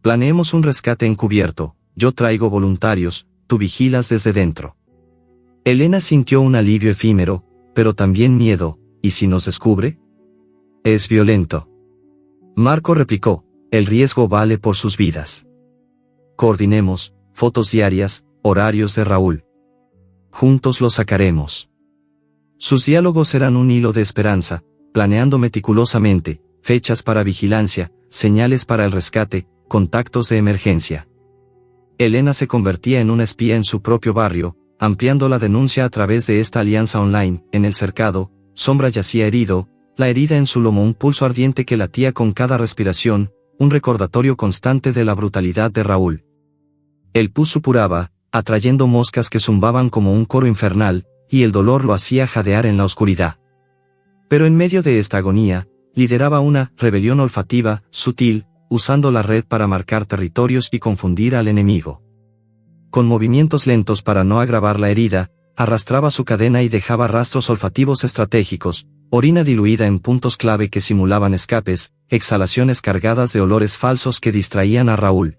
Planeemos un rescate encubierto, yo traigo voluntarios, tú vigilas desde dentro». Elena sintió un alivio efímero, pero también miedo. ¿Y si nos descubre? Es violento. Marco replicó: «El riesgo vale por sus vidas. Coordinemos, fotos diarias, horarios de Raúl. Juntos lo sacaremos». Sus diálogos eran un hilo de esperanza, planeando meticulosamente, fechas para vigilancia, señales para el rescate, contactos de emergencia. Elena se convertía en una espía en su propio barrio, ampliando la denuncia a través de esta alianza online. En el cercado, Sombra yacía herido, la herida en su lomo un pulso ardiente que latía con cada respiración, un recordatorio constante de la brutalidad de Raúl. El pus supuraba, atrayendo moscas que zumbaban como un coro infernal, y el dolor lo hacía jadear en la oscuridad. Pero en medio de esta agonía, lideraba una rebelión olfativa, sutil, usando la red para marcar territorios y confundir al enemigo. Con movimientos lentos para no agravar la herida, arrastraba su cadena y dejaba rastros olfativos estratégicos, orina diluida en puntos clave que simulaban escapes, exhalaciones cargadas de olores falsos que distraían a Raúl.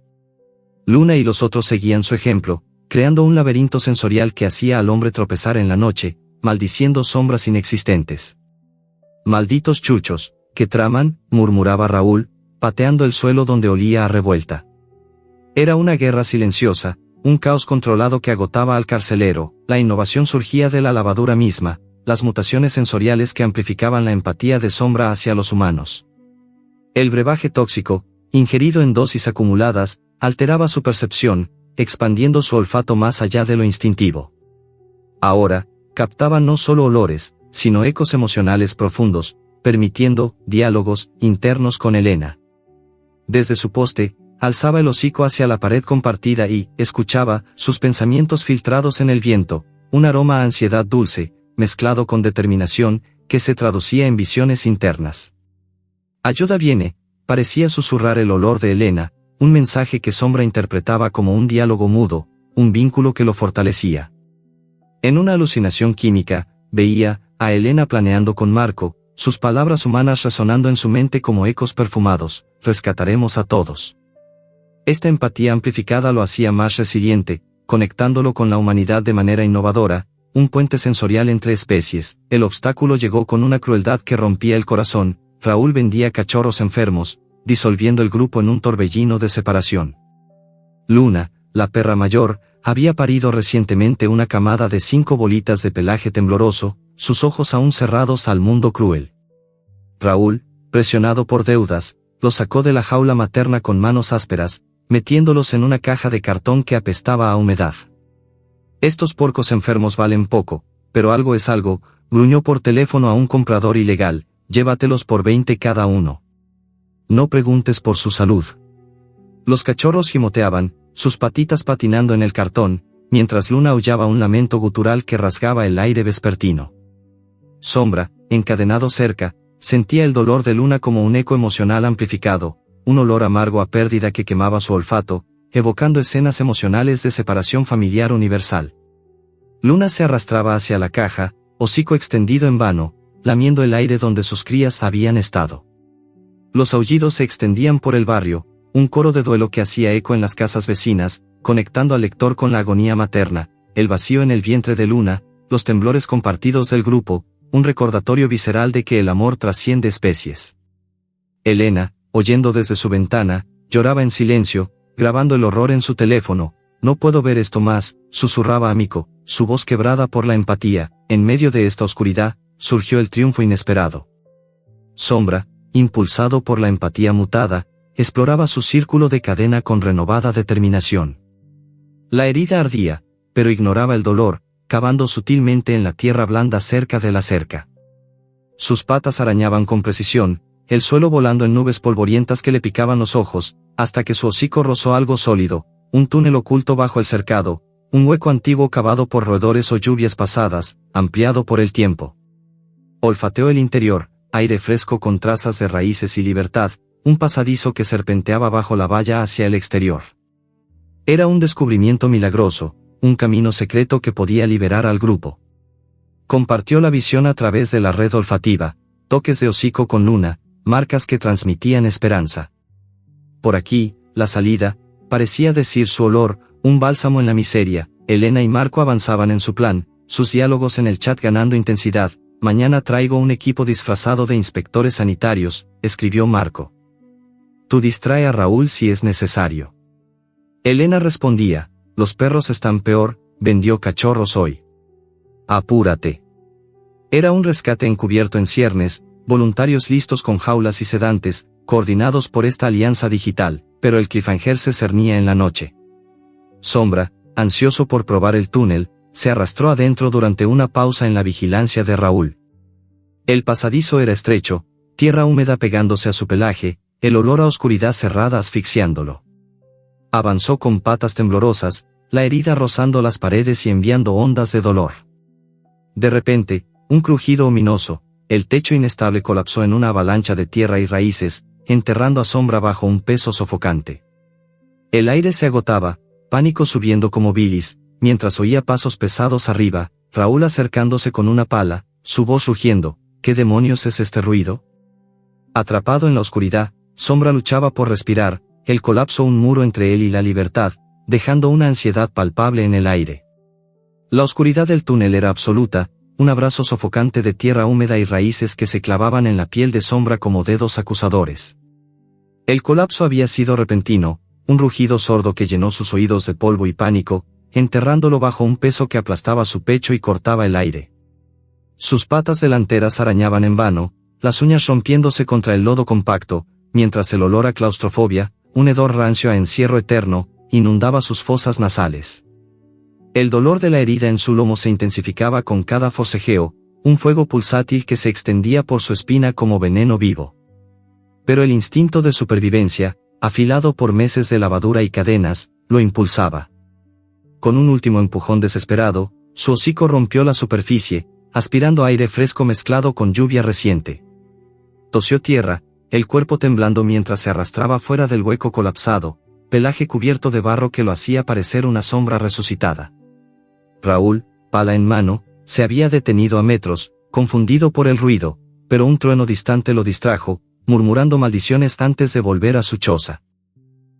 Luna y los otros seguían su ejemplo, creando un laberinto sensorial que hacía al hombre tropezar en la noche, maldiciendo sombras inexistentes. «Malditos chuchos, que traman», murmuraba Raúl, pateando el suelo donde olía a revuelta. Era una guerra silenciosa, un caos controlado que agotaba al carcelero. La innovación surgía de la lavadura misma, las mutaciones sensoriales que amplificaban la empatía de Sombra hacia los humanos. El brebaje tóxico, ingerido en dosis acumuladas, alteraba su percepción, expandiendo su olfato más allá de lo instintivo. Ahora, captaba no solo olores, sino ecos emocionales profundos, permitiendo diálogos internos con Elena. Desde su poste, alzaba el hocico hacia la pared compartida y escuchaba sus pensamientos filtrados en el viento, un aroma a ansiedad dulce, mezclado con determinación, que se traducía en visiones internas. «Ayuda viene», parecía susurrar el olor de Elena, un mensaje que Sombra interpretaba como un diálogo mudo, un vínculo que lo fortalecía. En una alucinación química, veía a Elena planeando con Marco, sus palabras humanas resonando en su mente como ecos perfumados: «Rescataremos a todos». Esta empatía amplificada lo hacía más resiliente, conectándolo con la humanidad de manera innovadora, un puente sensorial entre especies. El obstáculo llegó con una crueldad que rompía el corazón. Raúl vendía cachorros enfermos, disolviendo el grupo en un torbellino de separación. Luna, la perra mayor, había parido recientemente una camada de 5 bolitas de pelaje tembloroso, sus ojos aún cerrados al mundo cruel. Raúl, presionado por deudas, los sacó de la jaula materna con manos ásperas, metiéndolos en una caja de cartón que apestaba a humedad. «Estos porcos enfermos valen poco, pero algo es algo», gruñó por teléfono a un comprador ilegal, «llévatelos por 20 cada uno. No preguntes por su salud». Los cachorros gimoteaban, sus patitas patinando en el cartón, mientras Luna aullaba un lamento gutural que rasgaba el aire vespertino. Sombra, encadenado cerca, sentía el dolor de Luna como un eco emocional amplificado, un olor amargo a pérdida que quemaba su olfato, evocando escenas emocionales de separación familiar universal. Luna se arrastraba hacia la caja, hocico extendido en vano, lamiendo el aire donde sus crías habían estado. Los aullidos se extendían por el barrio, un coro de duelo que hacía eco en las casas vecinas, conectando al lector con la agonía materna, el vacío en el vientre de Luna, los temblores compartidos del grupo, un recordatorio visceral de que el amor trasciende especies. Elena, oyendo desde su ventana, lloraba en silencio, grabando el horror en su teléfono. «No puedo ver esto más», susurraba a Miko, su voz quebrada por la empatía. En medio de esta oscuridad, surgió el triunfo inesperado. Sombra, impulsado por la empatía mutada, exploraba su círculo de cadena con renovada determinación. La herida ardía, pero ignoraba el dolor, cavando sutilmente en la tierra blanda cerca de la cerca. Sus patas arañaban con precisión, el suelo volando en nubes polvorientas que le picaban los ojos, hasta que su hocico rozó algo sólido, un túnel oculto bajo el cercado, un hueco antiguo cavado por roedores o lluvias pasadas, ampliado por el tiempo. Olfateó el interior, aire fresco con trazas de raíces y libertad, un pasadizo que serpenteaba bajo la valla hacia el exterior. Era un descubrimiento milagroso, un camino secreto que podía liberar al grupo. Compartió la visión a través de la red olfativa, toques de hocico con Luna, marcas que transmitían esperanza. «Por aquí, la salida», parecía decir su olor, un bálsamo en la miseria. Elena y Marco avanzaban en su plan, sus diálogos en el chat ganando intensidad. «Mañana traigo un equipo disfrazado de inspectores sanitarios», escribió Marco. «Tú distrae a Raúl si es necesario». Elena respondía: «Los perros están peor, vendió cachorros hoy. Apúrate». Era un rescate encubierto en ciernes, voluntarios listos con jaulas y sedantes, coordinados por esta alianza digital, pero el cliffhanger se cernía en la noche. Sombra, ansioso por probar el túnel, se arrastró adentro durante una pausa en la vigilancia de Raúl. El pasadizo era estrecho, tierra húmeda pegándose a su pelaje, el olor a oscuridad cerrada asfixiándolo. Avanzó con patas temblorosas, la herida rozando las paredes y enviando ondas de dolor. De repente, un crujido ominoso, el techo inestable colapsó en una avalancha de tierra y raíces, enterrando a Sombra bajo un peso sofocante. El aire se agotaba, pánico subiendo como bilis, mientras oía pasos pesados arriba, Raúl acercándose con una pala, su voz rugiendo. ¿Qué demonios es este ruido? Atrapado en la oscuridad, Sombra luchaba por respirar, el colapso un muro entre él y la libertad, dejando una ansiedad palpable en el aire. La oscuridad del túnel era absoluta, un abrazo sofocante de tierra húmeda y raíces que se clavaban en la piel de Sombra como dedos acusadores. El colapso había sido repentino, un rugido sordo que llenó sus oídos de polvo y pánico, enterrándolo bajo un peso que aplastaba su pecho y cortaba el aire. Sus patas delanteras arañaban en vano, las uñas rompiéndose contra el lodo compacto, mientras el olor a claustrofobia, un hedor rancio a encierro eterno, inundaba sus fosas nasales. El dolor de la herida en su lomo se intensificaba con cada forcejeo, un fuego pulsátil que se extendía por su espina como veneno vivo. Pero el instinto de supervivencia, afilado por meses de lavadura y cadenas, lo impulsaba. Con un último empujón desesperado, su hocico rompió la superficie, aspirando aire fresco mezclado con lluvia reciente. Tosió tierra, el cuerpo temblando mientras se arrastraba fuera del hueco colapsado, pelaje cubierto de barro que lo hacía parecer una sombra resucitada. Raúl, pala en mano, se había detenido a metros, confundido por el ruido, pero un trueno distante lo distrajo, murmurando maldiciones antes de volver a su choza.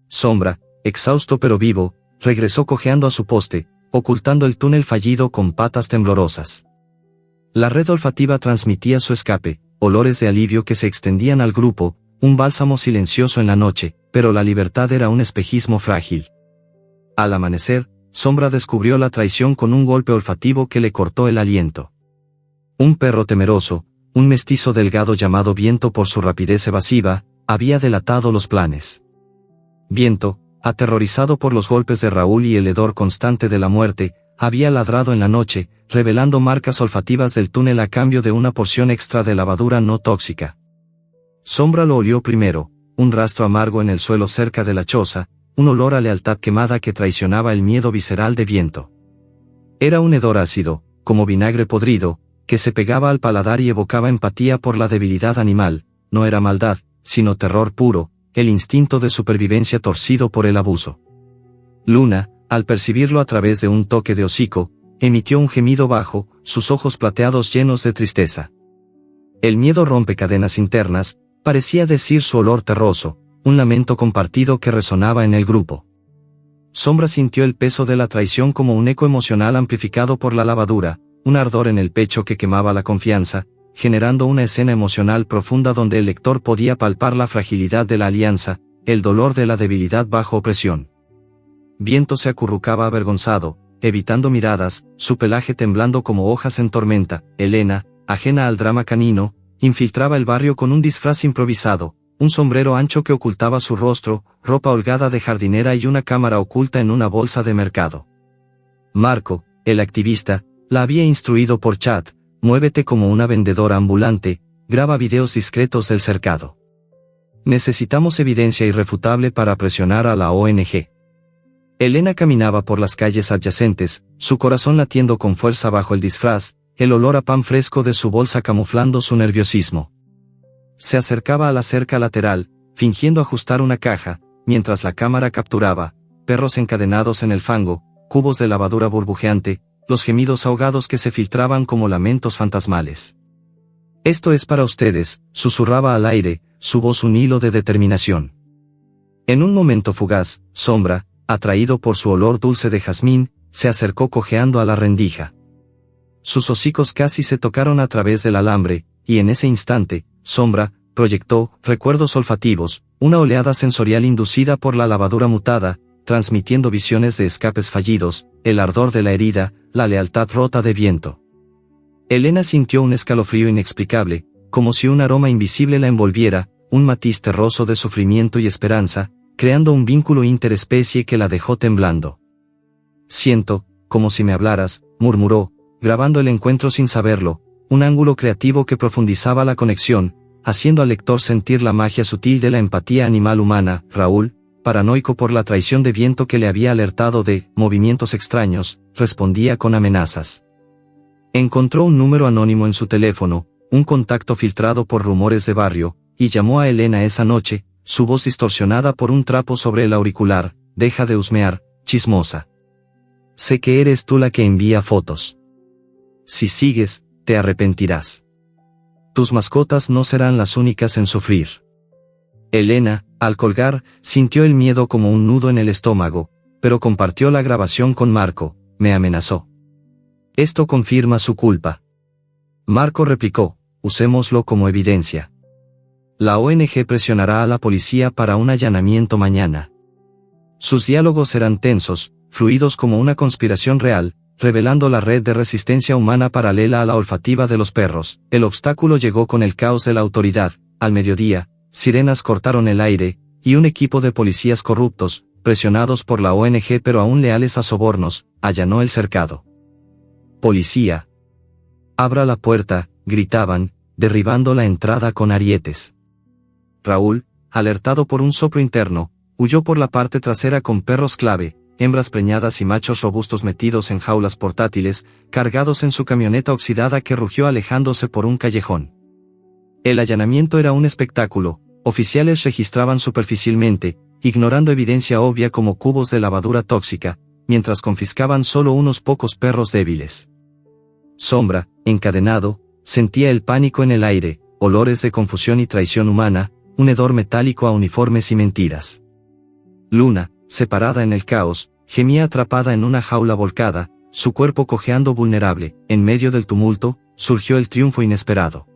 Sombra, exhausto pero vivo, regresó cojeando a su poste, ocultando el túnel fallido con patas temblorosas. La red olfativa transmitía su escape, olores de alivio que se extendían al grupo, un bálsamo silencioso en la noche, pero la libertad era un espejismo frágil. Al amanecer, Sombra descubrió la traición con un golpe olfativo que le cortó el aliento. Un perro temeroso, un mestizo delgado llamado Viento por su rapidez evasiva, había delatado los planes. Viento, aterrorizado por los golpes de Raúl y el hedor constante de la muerte, había ladrado en la noche, revelando marcas olfativas del túnel a cambio de una porción extra de lavadura no tóxica. Sombra lo olió primero, un rastro amargo en el suelo cerca de la choza, un olor a lealtad quemada que traicionaba el miedo visceral de Viento. Era un hedor ácido, como vinagre podrido, que se pegaba al paladar y evocaba empatía por la debilidad animal, no era maldad, sino terror puro, el instinto de supervivencia torcido por el abuso. Luna, al percibirlo a través de un toque de hocico, emitió un gemido bajo, sus ojos plateados llenos de tristeza. El miedo rompe cadenas internas, parecía decir su olor terroso, un lamento compartido que resonaba en el grupo. Sombra sintió el peso de la traición como un eco emocional amplificado por la lavadura, un ardor en el pecho que quemaba la confianza, generando una escena emocional profunda donde el lector podía palpar la fragilidad de la alianza, el dolor de la debilidad bajo opresión. Viento se acurrucaba avergonzado, evitando miradas, su pelaje temblando como hojas en tormenta. Elena, ajena al drama canino, infiltraba el barrio con un disfraz improvisado, un sombrero ancho que ocultaba su rostro, ropa holgada de jardinera y una cámara oculta en una bolsa de mercado. Marco, el activista, la había instruido por chat: muévete como una vendedora ambulante, graba videos discretos del cercado. Necesitamos evidencia irrefutable para presionar a la ONG. Elena caminaba por las calles adyacentes, su corazón latiendo con fuerza bajo el disfraz, el olor a pan fresco de su bolsa camuflando su nerviosismo. Se acercaba a la cerca lateral, fingiendo ajustar una caja, mientras la cámara capturaba perros encadenados en el fango, cubos de lavadura burbujeante, los gemidos ahogados que se filtraban como lamentos fantasmales. Esto es para ustedes, susurraba al aire, su voz un hilo de determinación. En un momento fugaz, Sombra, atraído por su olor dulce de jazmín, se acercó cojeando a la rendija. Sus hocicos casi se tocaron a través del alambre, y en ese instante, Sombra proyectó recuerdos olfativos, una oleada sensorial inducida por la lavadura mutada, transmitiendo visiones de escapes fallidos, el ardor de la herida, la lealtad rota de Viento. Elena sintió un escalofrío inexplicable, como si un aroma invisible la envolviera, un matiz terroso de sufrimiento y esperanza, creando un vínculo interespecie que la dejó temblando. Siento, como si me hablaras, murmuró, grabando el encuentro sin saberlo, un ángulo creativo que profundizaba la conexión, haciendo al lector sentir la magia sutil de la empatía animal-humana. Raúl, paranoico por la traición de viento que le había alertado de movimientos extraños, respondía con amenazas. Encontró un número anónimo en su teléfono, un contacto filtrado por rumores de barrio, y llamó a Elena esa noche, su voz distorsionada por un trapo sobre el auricular. Deja de husmear, chismosa. Sé que eres tú la que envía fotos. Si sigues, te arrepentirás. Tus mascotas no serán las únicas en sufrir. Elena, al colgar, sintió el miedo como un nudo en el estómago, pero compartió la grabación con Marco. Me amenazó. Esto confirma su culpa. Marco replicó, usémoslo como evidencia. La ONG presionará a la policía para un allanamiento mañana. Sus diálogos eran tensos, fluidos como una conspiración real, revelando la red de resistencia humana paralela a la olfativa de los perros. El obstáculo llegó con el caos de la autoridad. Al mediodía, sirenas cortaron el aire, y un equipo de policías corruptos, presionados por la ONG pero aún leales a sobornos, allanó el cercado. Policía. Abra la puerta, gritaban, derribando la entrada con arietes. Raúl, alertado por un soplo interno, huyó por la parte trasera con perros clave, hembras preñadas y machos robustos metidos en jaulas portátiles, cargados en su camioneta oxidada que rugió alejándose por un callejón. El allanamiento era un espectáculo, oficiales registraban superficialmente, ignorando evidencia obvia como cubos de lavadura tóxica, mientras confiscaban solo unos pocos perros débiles. Sombra, encadenado, sentía el pánico en el aire, olores de confusión y traición humana, un hedor metálico a uniformes y mentiras. Luna, separada en el caos, gemía atrapada en una jaula volcada, su cuerpo cojeando vulnerable. En medio del tumulto, surgió el triunfo inesperado.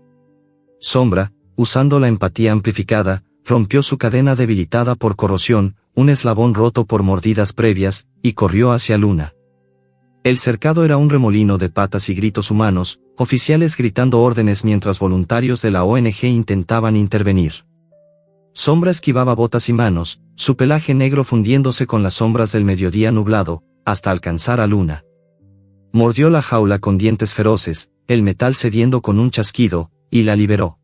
Sombra, usando la empatía amplificada, rompió su cadena debilitada por corrosión, un eslabón roto por mordidas previas, y corrió hacia Luna. El cercado era un remolino de patas y gritos humanos, oficiales gritando órdenes mientras voluntarios de la ONG intentaban intervenir. Sombra esquivaba botas y manos, su pelaje negro fundiéndose con las sombras del mediodía nublado, hasta alcanzar a Luna. Mordió la jaula con dientes feroces, el metal cediendo con un chasquido, y la liberó.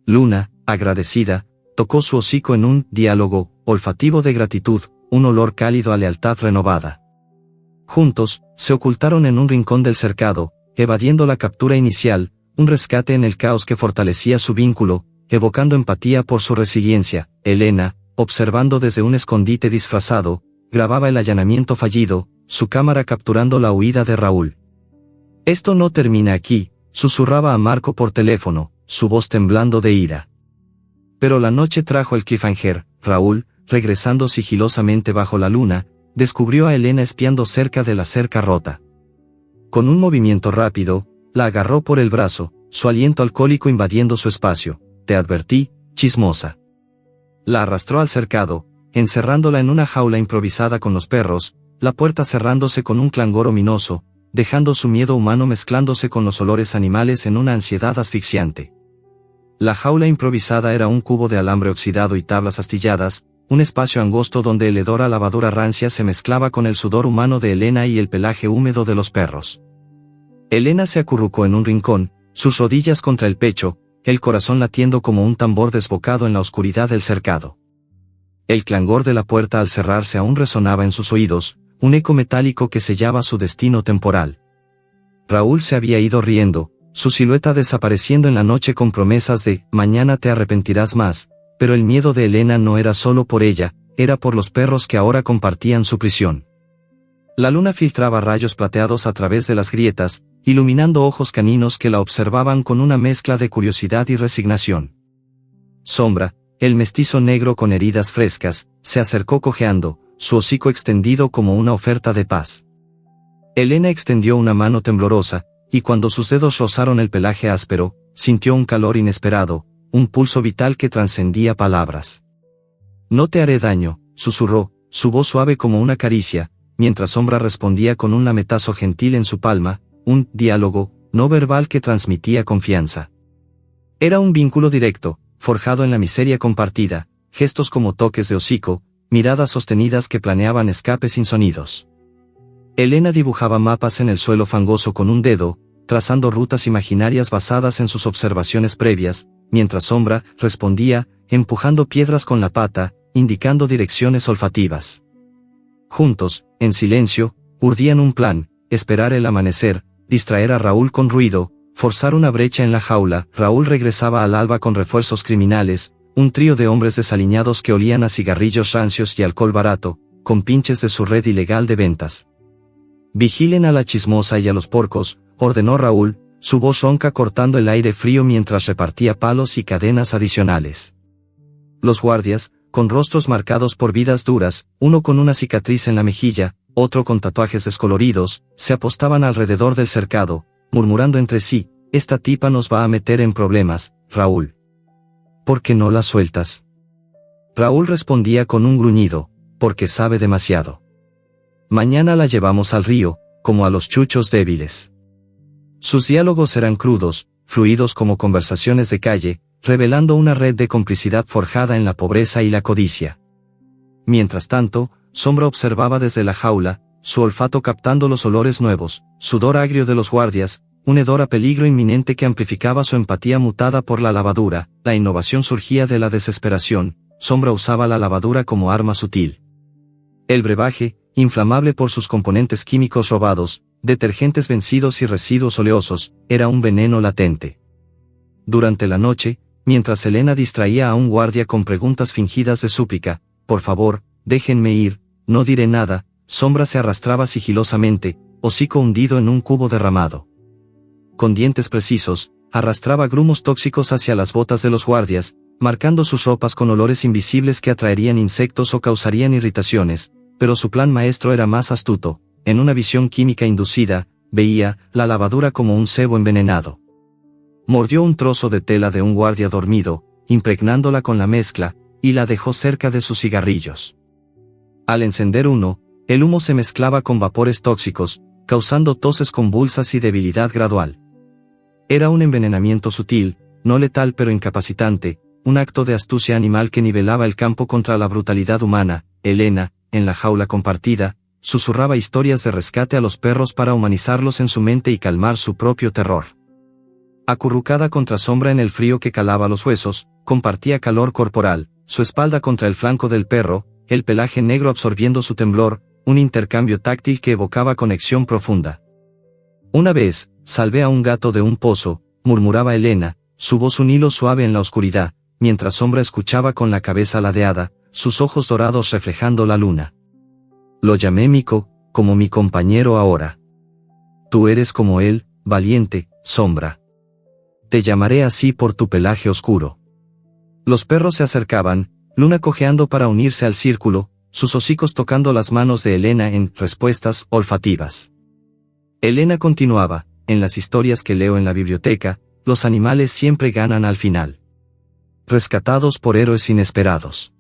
Luna, agradecida, tocó su hocico en un diálogo olfativo de gratitud, un olor cálido a lealtad renovada. Juntos, se ocultaron en un rincón del cercado, evadiendo la captura inicial, un rescate en el caos que fortalecía su vínculo, evocando empatía por su resiliencia. Elena, observando desde un escondite disfrazado, grababa el allanamiento fallido, su cámara capturando la huida de Raúl. Esto no termina aquí, susurraba a Marco por teléfono, su voz temblando de ira. Pero la noche trajo el cliffhanger. Raúl, regresando sigilosamente bajo la luna, descubrió a Elena espiando cerca de la cerca rota. Con un movimiento rápido, la agarró por el brazo, su aliento alcohólico invadiendo su espacio. Te advertí, chismosa. La arrastró al cercado, encerrándola en una jaula improvisada con los perros, la puerta cerrándose con un clangor ominoso, dejando su miedo humano mezclándose con los olores animales en una ansiedad asfixiante. La jaula improvisada era un cubo de alambre oxidado y tablas astilladas, un espacio angosto donde el hedor a lavadura rancia se mezclaba con el sudor humano de Elena y el pelaje húmedo de los perros. Elena se acurrucó en un rincón, sus rodillas contra el pecho, el corazón latiendo como un tambor desbocado en la oscuridad del cercado. El clangor de la puerta al cerrarse aún resonaba en sus oídos, un eco metálico que sellaba su destino temporal. Raúl se había ido riendo, su silueta desapareciendo en la noche con promesas de «mañana te arrepentirás más», pero el miedo de Elena no era solo por ella, era por los perros que ahora compartían su prisión. La luna filtraba rayos plateados a través de las grietas, iluminando ojos caninos que la observaban con una mezcla de curiosidad y resignación. Sombra, el mestizo negro con heridas frescas, se acercó cojeando, su hocico extendido como una oferta de paz. Elena extendió una mano temblorosa, y cuando sus dedos rozaron el pelaje áspero, sintió un calor inesperado, un pulso vital que trascendía palabras. «No te haré daño», susurró, su voz suave como una caricia, mientras Sombra respondía con un lametazo gentil en su palma, un diálogo no verbal que transmitía confianza. Era un vínculo directo, forjado en la miseria compartida, gestos como toques de hocico, miradas sostenidas que planeaban escapes sin sonidos. Elena dibujaba mapas en el suelo fangoso con un dedo, trazando rutas imaginarias basadas en sus observaciones previas, mientras Sombra respondía, empujando piedras con la pata, indicando direcciones olfativas. Juntos, en silencio, urdían un plan: esperar el amanecer, distraer a Raúl con ruido, forzar una brecha en la jaula. Raúl regresaba al alba con refuerzos criminales, un trío de hombres desaliñados que olían a cigarrillos rancios y alcohol barato, con pinches de su red ilegal de ventas. Vigilen a la chismosa y a los porcos, ordenó Raúl, su voz ronca cortando el aire frío mientras repartía palos y cadenas adicionales. Los guardias, con rostros marcados por vidas duras, uno con una cicatriz en la mejilla, otro con tatuajes descoloridos, se apostaban alrededor del cercado, murmurando entre sí: esta tipa nos va a meter en problemas, Raúl. ¿Por qué no la sueltas? Raúl respondía con un gruñido: porque sabe demasiado. Mañana la llevamos al río, como a los chuchos débiles. Sus diálogos eran crudos, fluidos como conversaciones de calle, revelando una red de complicidad forjada en la pobreza y la codicia. Mientras tanto, Sombra observaba desde la jaula, su olfato captando los olores nuevos, sudor agrio de los guardias, un hedor a peligro inminente que amplificaba su empatía mutada por la lavadura. La innovación surgía de la desesperación. Sombra usaba la lavadura como arma sutil. El brebaje, inflamable por sus componentes químicos robados, detergentes vencidos y residuos oleosos, era un veneno latente. Durante la noche, mientras Elena distraía a un guardia con preguntas fingidas de súplica: por favor, déjenme ir, no diré nada, Sombra se arrastraba sigilosamente, hocico hundido en un cubo derramado. Con dientes precisos, arrastraba grumos tóxicos hacia las botas de los guardias, marcando sus ropas con olores invisibles que atraerían insectos o causarían irritaciones, pero su plan maestro era más astuto. En una visión química inducida, veía la lavadura como un cebo envenenado. Mordió un trozo de tela de un guardia dormido, impregnándola con la mezcla, y la dejó cerca de sus cigarrillos. Al encender uno, el humo se mezclaba con vapores tóxicos, causando toses convulsas y debilidad gradual. Era un envenenamiento sutil, no letal pero incapacitante, un acto de astucia animal que nivelaba el campo contra la brutalidad humana. Elena, en la jaula compartida, susurraba historias de rescate a los perros para humanizarlos en su mente y calmar su propio terror. Acurrucada contra Sombra en el frío que calaba los huesos, compartía calor corporal, su espalda contra el flanco del perro, el pelaje negro absorbiendo su temblor, un intercambio táctil que evocaba conexión profunda. Una vez, salvé a un gato de un pozo, murmuraba Elena, su voz un hilo suave en la oscuridad, mientras Sombra escuchaba con la cabeza ladeada, sus ojos dorados reflejando la luna. Lo llamé Mico, como mi compañero ahora. Tú eres como él, valiente, Sombra. Te llamaré así por tu pelaje oscuro. Los perros se acercaban, Luna cojeando para unirse al círculo, sus hocicos tocando las manos de Elena en respuestas olfativas. Elena continuaba: en las historias que leo en la biblioteca, los animales siempre ganan al final. Rescatados por héroes inesperados.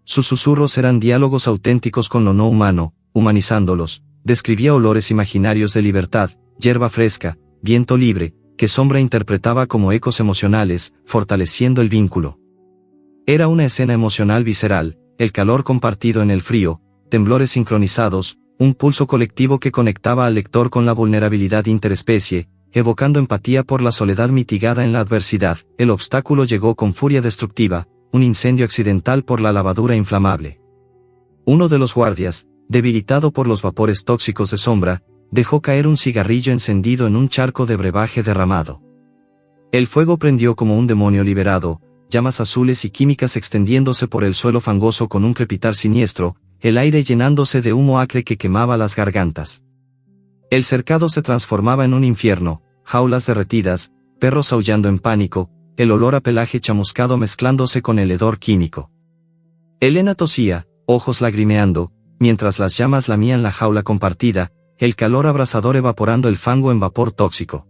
Sus susurros eran diálogos auténticos con lo no humano, humanizándolos. Describía olores imaginarios de libertad, hierba fresca, viento libre, que Sombra interpretaba como ecos emocionales, fortaleciendo el vínculo. Era una escena emocional visceral, el calor compartido en el frío, temblores sincronizados, un pulso colectivo que conectaba al lector con la vulnerabilidad interespecie, evocando empatía por la soledad mitigada en la adversidad. El obstáculo llegó con furia destructiva, un incendio accidental por la lavadura inflamable. Uno de los guardias, debilitado por los vapores tóxicos de Sombra, dejó caer un cigarrillo encendido en un charco de brebaje derramado. El fuego prendió como un demonio liberado, llamas azules y químicas extendiéndose por el suelo fangoso con un crepitar siniestro, el aire llenándose de humo acre que quemaba las gargantas. El cercado se transformaba en un infierno, jaulas derretidas, perros aullando en pánico, el olor a pelaje chamuscado mezclándose con el hedor químico. Elena tosía, ojos lagrimeando, mientras las llamas lamían la jaula compartida, el calor abrasador evaporando el fango en vapor tóxico.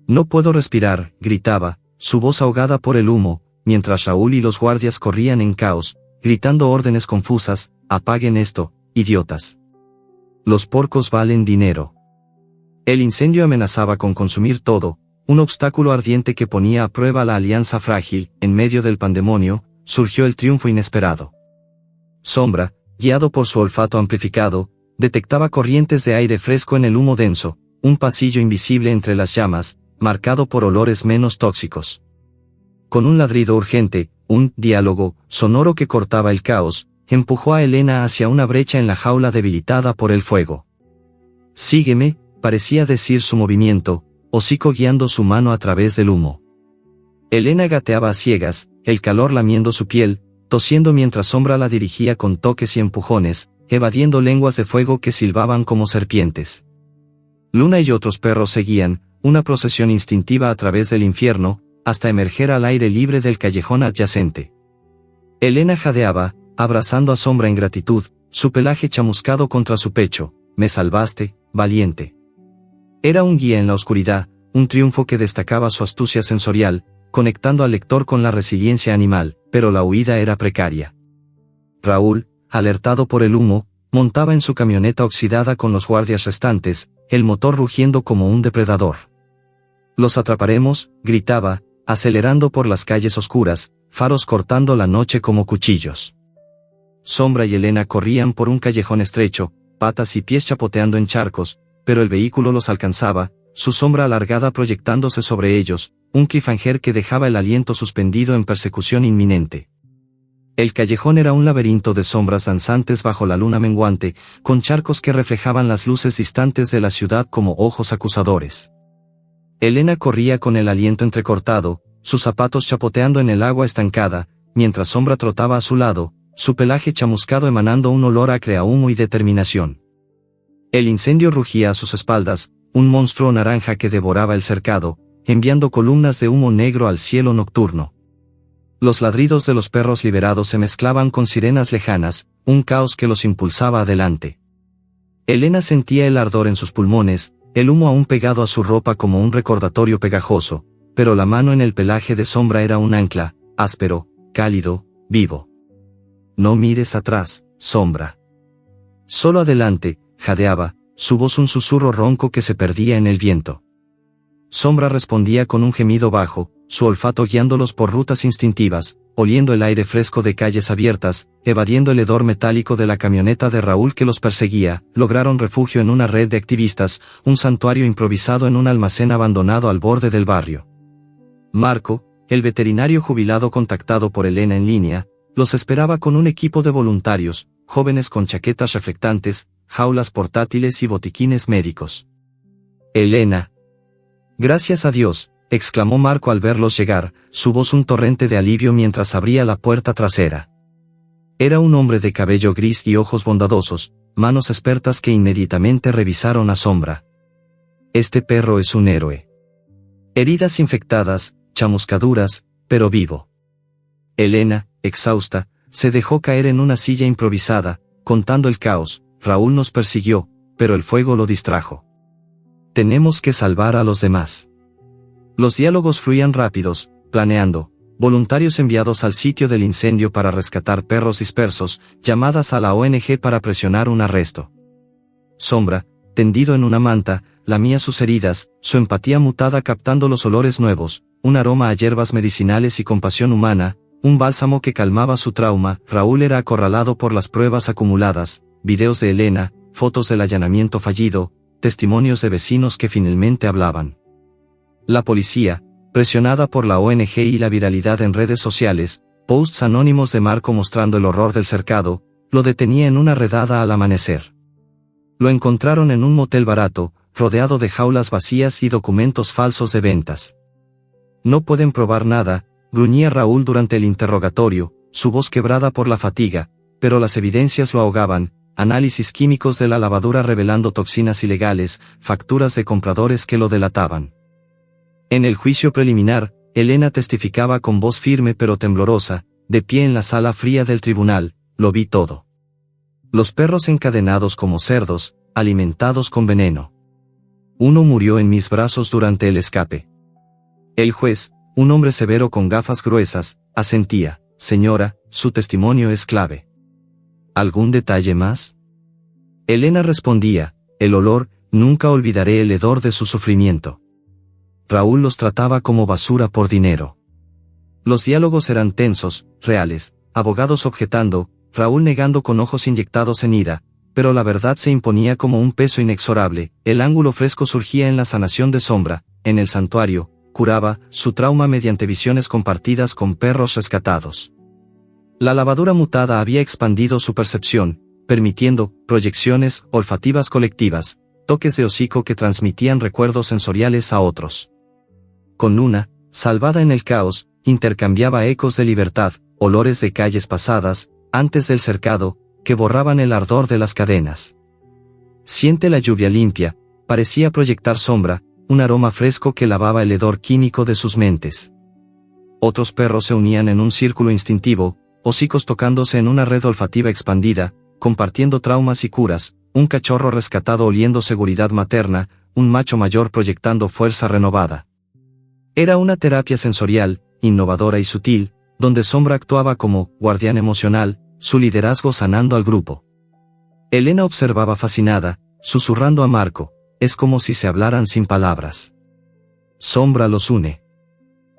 No puedo respirar, gritaba, su voz ahogada por el humo, mientras Raúl y los guardias corrían en caos, gritando órdenes confusas: apaguen esto, idiotas. Los porcos valen dinero. El incendio amenazaba con consumir todo, un obstáculo ardiente que ponía a prueba la alianza frágil. En medio del pandemonio, surgió el triunfo inesperado. Sombra, guiado por su olfato amplificado, detectaba corrientes de aire fresco en el humo denso, un pasillo invisible entre las llamas, marcado por olores menos tóxicos. Con un ladrido urgente, Un diálogo sonoro que cortaba el caos, empujó a Elena hacia una brecha en la jaula debilitada por el fuego. «Sígueme», parecía decir su movimiento, hocico guiando su mano a través del humo. Elena gateaba a ciegas, el calor lamiendo su piel, tosiendo mientras Sombra la dirigía con toques y empujones, evadiendo lenguas de fuego que silbaban como serpientes. Luna y otros perros seguían, una procesión instintiva a través del infierno, hasta emerger al aire libre del callejón adyacente. Elena jadeaba, abrazando a Sombra en gratitud, su pelaje chamuscado contra su pecho. «Me salvaste, valiente». Era un guía en la oscuridad, un triunfo que destacaba su astucia sensorial, conectando al lector con la resiliencia animal, pero la huida era precaria. Raúl, alertado por el humo, montaba en su camioneta oxidada con los guardias restantes, el motor rugiendo como un depredador. «Los atraparemos», gritaba, acelerando por las calles oscuras, faros cortando la noche como cuchillos. Sombra y Elena corrían por un callejón estrecho, patas y pies chapoteando en charcos, pero el vehículo los alcanzaba, su sombra alargada proyectándose sobre ellos, un cliffhanger que dejaba el aliento suspendido en persecución inminente. El callejón era un laberinto de sombras danzantes bajo la luna menguante, con charcos que reflejaban las luces distantes de la ciudad como ojos acusadores. Elena corría con el aliento entrecortado, sus zapatos chapoteando en el agua estancada, mientras Sombra trotaba a su lado, su pelaje chamuscado emanando un olor acre a humo y determinación. El incendio rugía a sus espaldas, un monstruo naranja que devoraba el cercado, enviando columnas de humo negro al cielo nocturno. Los ladridos de los perros liberados se mezclaban con sirenas lejanas, un caos que los impulsaba adelante. Elena sentía el ardor en sus pulmones, el humo aún pegado a su ropa como un recordatorio pegajoso, pero la mano en el pelaje de Sombra era un ancla, áspero, cálido, vivo. «No mires atrás, Sombra». «Solo adelante», jadeaba, su voz un susurro ronco que se perdía en el viento. Sombra respondía con un gemido bajo, su olfato guiándolos por rutas instintivas, oliendo el aire fresco de calles abiertas, evadiendo el hedor metálico de la camioneta de Raúl que los perseguía. Lograron refugio en una red de activistas, un santuario improvisado en un almacén abandonado al borde del barrio. Marco, el veterinario jubilado contactado por Elena en línea, los esperaba con un equipo de voluntarios, jóvenes con chaquetas reflectantes, jaulas portátiles y botiquines médicos. «Elena». «Gracias a Dios», exclamó Marco al verlos llegar, su voz un torrente de alivio mientras abría la puerta trasera. Era un hombre de cabello gris y ojos bondadosos, manos expertas que inmediatamente revisaron a Sombra. «Este perro es un héroe». Heridas infectadas, chamuscaduras, pero vivo. Elena, exhausta, se dejó caer en una silla improvisada, contando el caos. «Raúl nos persiguió, pero el fuego lo distrajo. Tenemos que salvar a los demás». Los diálogos fluían rápidos, planeando, voluntarios enviados al sitio del incendio para rescatar perros dispersos, llamadas a la ONG para presionar un arresto. Sombra, tendido en una manta, lamía sus heridas, su empatía mutada captando los olores nuevos, un aroma a hierbas medicinales y compasión humana, un bálsamo que calmaba su trauma. Raúl era acorralado por las pruebas acumuladas, videos de Elena, fotos del allanamiento fallido, testimonios de vecinos que finalmente hablaban. La policía, presionada por la ONG y la viralidad en redes sociales, posts anónimos de Marco mostrando el horror del cercado, lo detenía en una redada al amanecer. Lo encontraron en un motel barato, rodeado de jaulas vacías y documentos falsos de ventas. «No pueden probar nada», gruñía Raúl durante el interrogatorio, su voz quebrada por la fatiga, pero las evidencias lo ahogaban, análisis químicos de la lavadura revelando toxinas ilegales, facturas de compradores que lo delataban. En el juicio preliminar, Elena testificaba con voz firme pero temblorosa, de pie en la sala fría del tribunal: «Lo vi todo. Los perros encadenados como cerdos, alimentados con veneno. Uno murió en mis brazos durante el escape». El juez, un hombre severo con gafas gruesas, asentía: «Señora, su testimonio es clave». «¿Algún detalle más?». Elena respondía: «El olor, nunca olvidaré el hedor de su sufrimiento». Raúl los trataba como basura por dinero. Los diálogos eran tensos, reales, abogados objetando, Raúl negando con ojos inyectados en ira, pero la verdad se imponía como un peso inexorable. El ángulo fresco surgía en la sanación de Sombra, en el santuario, curaba su trauma mediante visiones compartidas con perros rescatados. La lavadura mutada había expandido su percepción, permitiendo proyecciones olfativas colectivas, toques de hocico que transmitían recuerdos sensoriales a otros. Con Luna, salvada en el caos, intercambiaba ecos de libertad, olores de calles pasadas, antes del cercado, que borraban el ardor de las cadenas. Siente la lluvia limpia, parecía proyectar sombra, un aroma fresco que lavaba el hedor químico de sus mentes. Otros perros se unían en un círculo instintivo, hocicos tocándose en una red olfativa expandida, compartiendo traumas y curas, un cachorro rescatado oliendo seguridad materna, un macho mayor proyectando fuerza renovada. Era una terapia sensorial, innovadora y sutil, donde Sombra actuaba como guardián emocional, su liderazgo sanando al grupo. Elena observaba fascinada, susurrando a Marco, es como si se hablaran sin palabras. Sombra los une.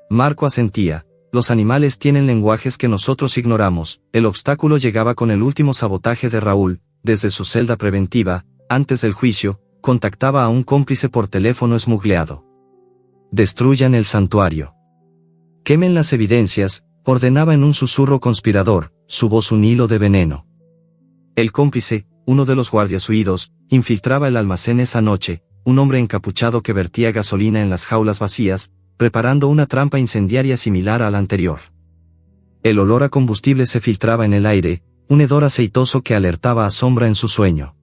Marco asentía, los animales tienen lenguajes que nosotros ignoramos. El obstáculo llegaba con el último sabotaje de Raúl, desde su celda preventiva, antes del juicio, contactaba a un cómplice por teléfono esmugleado. Destruyan el santuario. Quemen las evidencias, ordenaba en un susurro conspirador, su voz un hilo de veneno. El cómplice, uno de los guardias huidos, infiltraba el almacén esa noche, un hombre encapuchado que vertía gasolina en las jaulas vacías, preparando una trampa incendiaria similar a la anterior. El olor a combustible se filtraba en el aire, un hedor aceitoso que alertaba a Sombra en su sueño.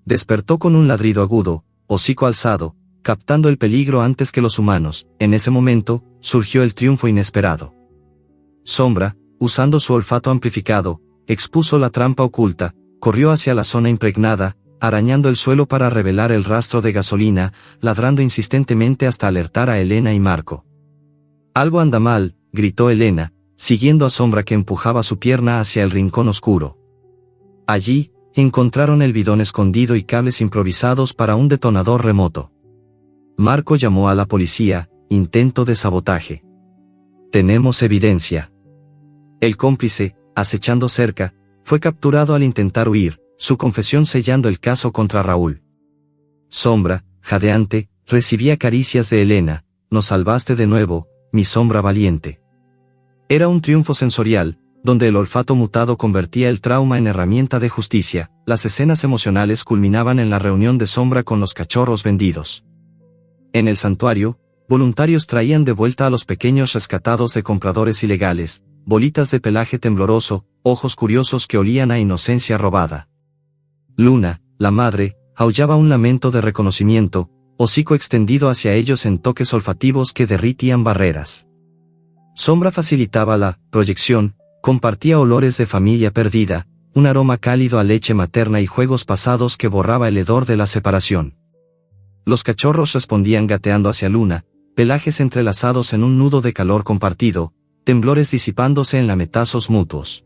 Despertó con un ladrido agudo, hocico alzado, captando el peligro antes que los humanos. En ese momento, surgió el triunfo inesperado. Sombra, usando su olfato amplificado, expuso la trampa oculta, corrió hacia la zona impregnada, arañando el suelo para revelar el rastro de gasolina, ladrando insistentemente hasta alertar a Elena y Marco. Algo anda mal, gritó Elena, siguiendo a Sombra que empujaba su pierna hacia el rincón oscuro. Allí, encontraron el bidón escondido y cables improvisados para un detonador remoto. Marco llamó a la policía, intento de sabotaje. Tenemos evidencia. El cómplice, acechando cerca, fue capturado al intentar huir, su confesión sellando el caso contra Raúl. Sombra, jadeante, recibía caricias de Elena, nos salvaste de nuevo, mi Sombra valiente. Era un triunfo sensorial, donde el olfato mutado convertía el trauma en herramienta de justicia. Las escenas emocionales culminaban en la reunión de Sombra con los cachorros vendidos. En el santuario, voluntarios traían de vuelta a los pequeños rescatados de compradores ilegales, bolitas de pelaje tembloroso, ojos curiosos que olían a inocencia robada. Luna, la madre, aullaba un lamento de reconocimiento, hocico extendido hacia ellos en toques olfativos que derritían barreras. Sombra facilitaba la proyección, compartía olores de familia perdida, un aroma cálido a leche materna y juegos pasados que borraba el hedor de la separación. Los cachorros respondían gateando hacia Luna, pelajes entrelazados en un nudo de calor compartido, temblores disipándose en lametazos mutuos.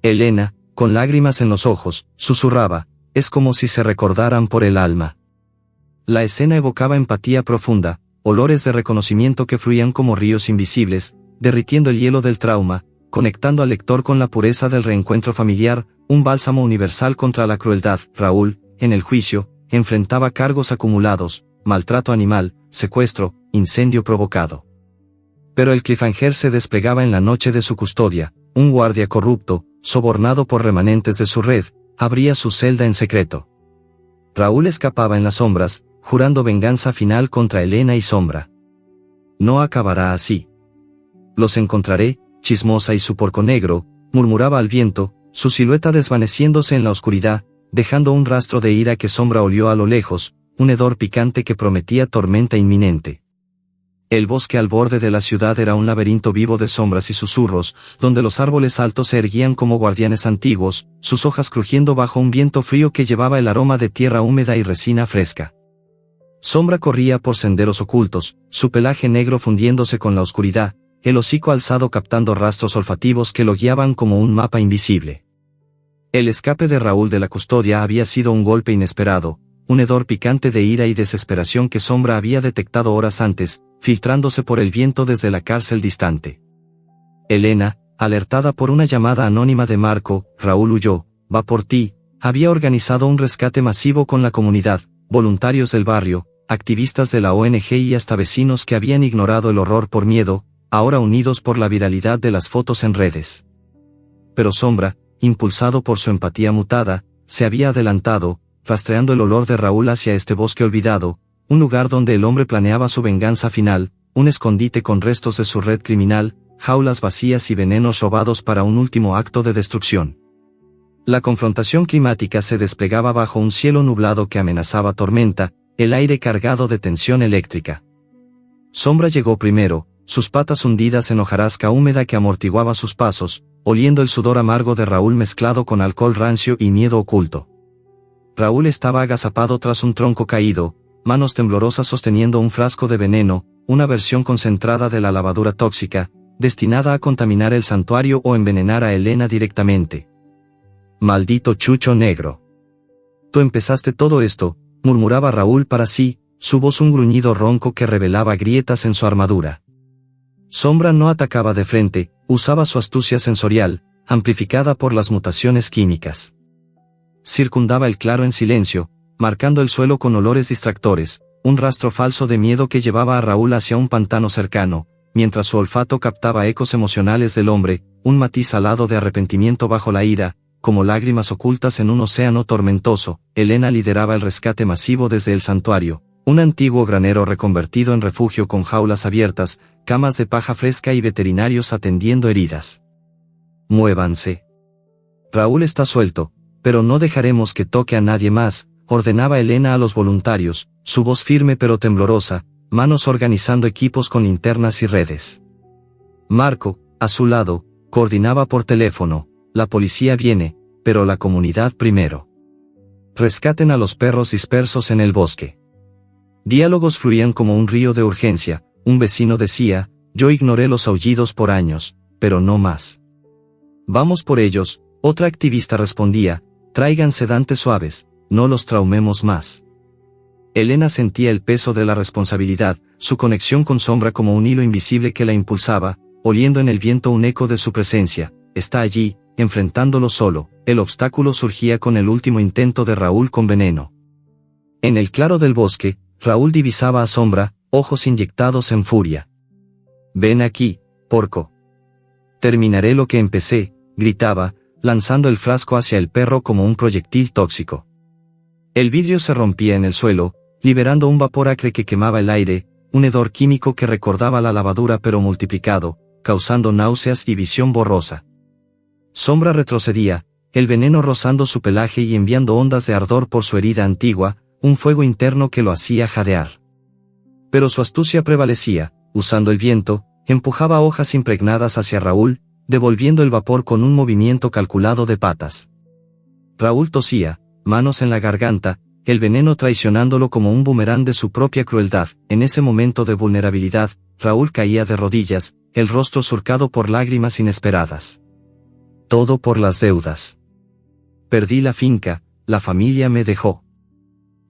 Elena, con lágrimas en los ojos, susurraba, es como si se recordaran por el alma. La escena evocaba empatía profunda, olores de reconocimiento que fluían como ríos invisibles, derritiendo el hielo del trauma, conectando al lector con la pureza del reencuentro familiar, un bálsamo universal contra la crueldad. Raúl, en el juicio, enfrentaba cargos acumulados, maltrato animal, secuestro, incendio provocado. Pero el cliffhanger se desplegaba en la noche de su custodia, un guardia corrupto, sobornado por remanentes de su red, abría su celda en secreto. Raúl escapaba en las sombras, jurando venganza final contra Elena y Sombra. No acabará así. Los encontraré, chismosa y su porco negro, murmuraba al viento, su silueta desvaneciéndose en la oscuridad, dejando un rastro de ira que Sombra olió a lo lejos, un hedor picante que prometía tormenta inminente. El bosque al borde de la ciudad era un laberinto vivo de sombras y susurros, donde los árboles altos se erguían como guardianes antiguos, sus hojas crujiendo bajo un viento frío que llevaba el aroma de tierra húmeda y resina fresca. Sombra corría por senderos ocultos, su pelaje negro fundiéndose con la oscuridad, el hocico alzado captando rastros olfativos que lo guiaban como un mapa invisible. El escape de Raúl de la custodia había sido un golpe inesperado, un hedor picante de ira y desesperación que Sombra había detectado horas antes, filtrándose por el viento desde la cárcel distante. Elena, alertada por una llamada anónima de Marco, Raúl huyó, va por ti, había organizado un rescate masivo con la comunidad, voluntarios del barrio, activistas de la ONG y hasta vecinos que habían ignorado el horror por miedo, ahora unidos por la viralidad de las fotos en redes. Pero Sombra, impulsado por su empatía mutada, se había adelantado, rastreando el olor de Raúl hacia este bosque olvidado, un lugar donde el hombre planeaba su venganza final, un escondite con restos de su red criminal, jaulas vacías y venenos robados para un último acto de destrucción. La confrontación climática se desplegaba bajo un cielo nublado que amenazaba tormenta, el aire cargado de tensión eléctrica. Sombra llegó primero, sus patas hundidas en hojarasca húmeda que amortiguaba sus pasos, oliendo el sudor amargo de Raúl mezclado con alcohol rancio y miedo oculto. Raúl estaba agazapado tras un tronco caído, manos temblorosas sosteniendo un frasco de veneno, una versión concentrada de la lavadura tóxica, destinada a contaminar el santuario o envenenar a Elena directamente. Maldito chucho negro. Tú empezaste todo esto, murmuraba Raúl para sí, su voz un gruñido ronco que revelaba grietas en su armadura. Sombra no atacaba de frente, usaba su astucia sensorial, amplificada por las mutaciones químicas. Circundaba el claro en silencio, marcando el suelo con olores distractores, un rastro falso de miedo que llevaba a Raúl hacia un pantano cercano, mientras su olfato captaba ecos emocionales del hombre, un matiz alado de arrepentimiento bajo la ira, como lágrimas ocultas en un océano tormentoso. Elena lideraba el rescate masivo desde el santuario, un antiguo granero reconvertido en refugio con jaulas abiertas, camas de paja fresca y veterinarios atendiendo heridas. Muévanse. Raúl está suelto, pero no dejaremos que toque a nadie más, ordenaba Elena a los voluntarios, su voz firme pero temblorosa, manos organizando equipos con linternas y redes. Marco, a su lado, coordinaba por teléfono, la policía viene, pero la comunidad primero. Rescaten a los perros dispersos en el bosque. Diálogos fluían como un río de urgencia, un vecino decía, yo ignoré los aullidos por años, pero no más. Vamos por ellos, otra activista respondía, traigan sedantes suaves, no los traumemos más. Elena sentía el peso de la responsabilidad, su conexión con Sombra como un hilo invisible que la impulsaba, oliendo en el viento un eco de su presencia, está allí, enfrentándolo solo, el obstáculo surgía con el último intento de Raúl con veneno. En el claro del bosque, Raúl divisaba a Sombra, ojos inyectados en furia. Ven aquí, porco. Terminaré lo que empecé, gritaba, lanzando el frasco hacia el perro como un proyectil tóxico. El vidrio se rompía en el suelo, liberando un vapor acre que quemaba el aire, un hedor químico que recordaba la lavadura pero multiplicado, causando náuseas y visión borrosa. Sombra retrocedía, el veneno rozando su pelaje y enviando ondas de ardor por su herida antigua, un fuego interno que lo hacía jadear. Pero su astucia prevalecía, usando el viento, empujaba hojas impregnadas hacia Raúl, devolviendo el vapor con un movimiento calculado de patas. Raúl tosía, manos en la garganta, el veneno traicionándolo como un boomerang de su propia crueldad. En ese momento de vulnerabilidad, Raúl caía de rodillas, el rostro surcado por lágrimas inesperadas. Todo por las deudas. Perdí la finca, la familia me dejó.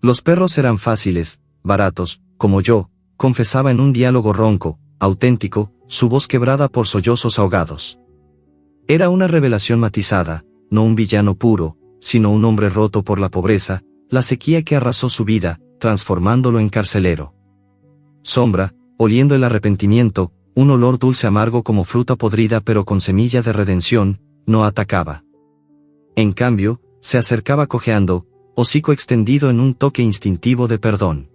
Los perros eran fáciles, baratos, como yo, confesaba en un diálogo ronco, auténtico, su voz quebrada por sollozos ahogados. Era una revelación matizada, no un villano puro, sino un hombre roto por la pobreza, la sequía que arrasó su vida, transformándolo en carcelero. Sombra, oliendo el arrepentimiento, un olor dulce amargo como fruta podrida pero con semilla de redención, no atacaba. En cambio, se acercaba cojeando, hocico extendido en un toque instintivo de perdón.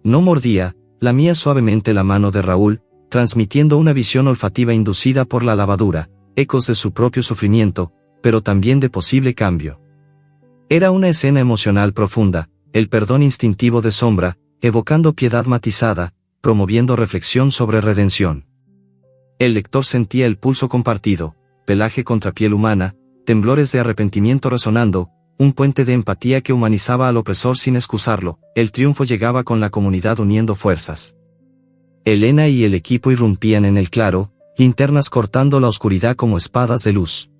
No mordía, lamía suavemente la mano de Raúl, transmitiendo una visión olfativa inducida por la lavadura, ecos de su propio sufrimiento, pero también de posible cambio. Era una escena emocional profunda, el perdón instintivo de Sombra, evocando piedad matizada, promoviendo reflexión sobre redención. El lector sentía el pulso compartido, pelaje contra piel humana, temblores de arrepentimiento resonando, un puente de empatía que humanizaba al opresor sin excusarlo. El triunfo llegaba con la comunidad uniendo fuerzas. Elena y el equipo irrumpían en el claro, linternas cortando la oscuridad como espadas de luz.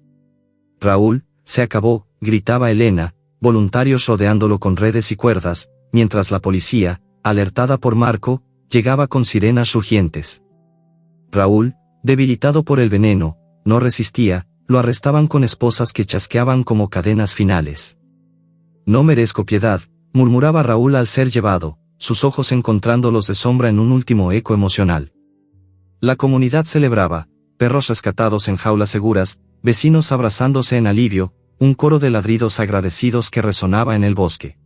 Raúl, se acabó, gritaba Elena, voluntarios rodeándolo con redes y cuerdas, mientras la policía, alertada por Marco, llegaba con sirenas rugientes. Raúl, debilitado por el veneno, no resistía, lo arrestaban con esposas que chasqueaban como cadenas finales. No merezco piedad, murmuraba Raúl al ser llevado, sus ojos encontrando los de Sombra en un último eco emocional. La comunidad celebraba, perros rescatados en jaulas seguras, vecinos abrazándose en alivio, un coro de ladridos agradecidos que resonaba en el bosque.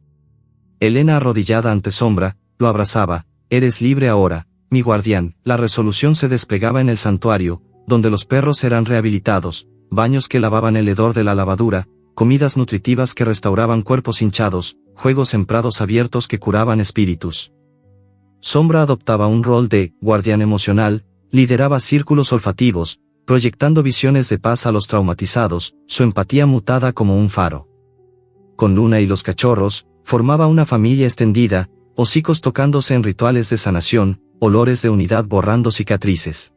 Elena arrodillada ante Sombra, lo abrazaba, eres libre ahora, mi guardián. La resolución se desplegaba en el santuario, donde los perros eran rehabilitados, baños que lavaban el hedor de la lavadura, comidas nutritivas que restauraban cuerpos hinchados, juegos en prados abiertos que curaban espíritus. Sombra adoptaba un rol de guardián emocional, lideraba círculos olfativos, proyectando visiones de paz a los traumatizados, su empatía mutada como un faro. Con Luna y los cachorros, formaba una familia extendida, hocicos tocándose en rituales de sanación, olores de unidad borrando cicatrices.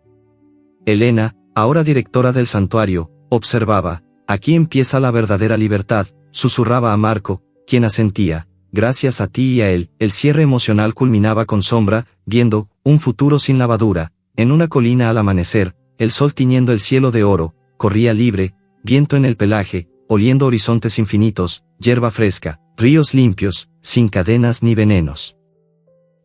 Elena, ahora directora del santuario, observaba, aquí empieza la verdadera libertad, susurraba a Marco, quien asentía, gracias a ti y a él. El cierre emocional culminaba con Sombra, viendo un futuro sin lavadura, en una colina al amanecer, el sol tiñendo el cielo de oro, corría libre, viento en el pelaje, oliendo horizontes infinitos, hierba fresca, ríos limpios, sin cadenas ni venenos.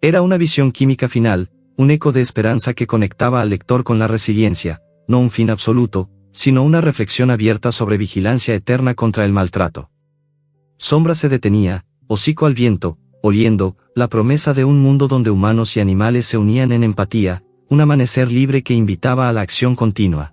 Era una visión química final, un eco de esperanza que conectaba al lector con la resiliencia, no un fin absoluto, sino una reflexión abierta sobre vigilancia eterna contra el maltrato. Sombra se detenía, hocico al viento, oliendo, la promesa de un mundo donde humanos y animales se unían en empatía, un amanecer libre que invitaba a la acción continua.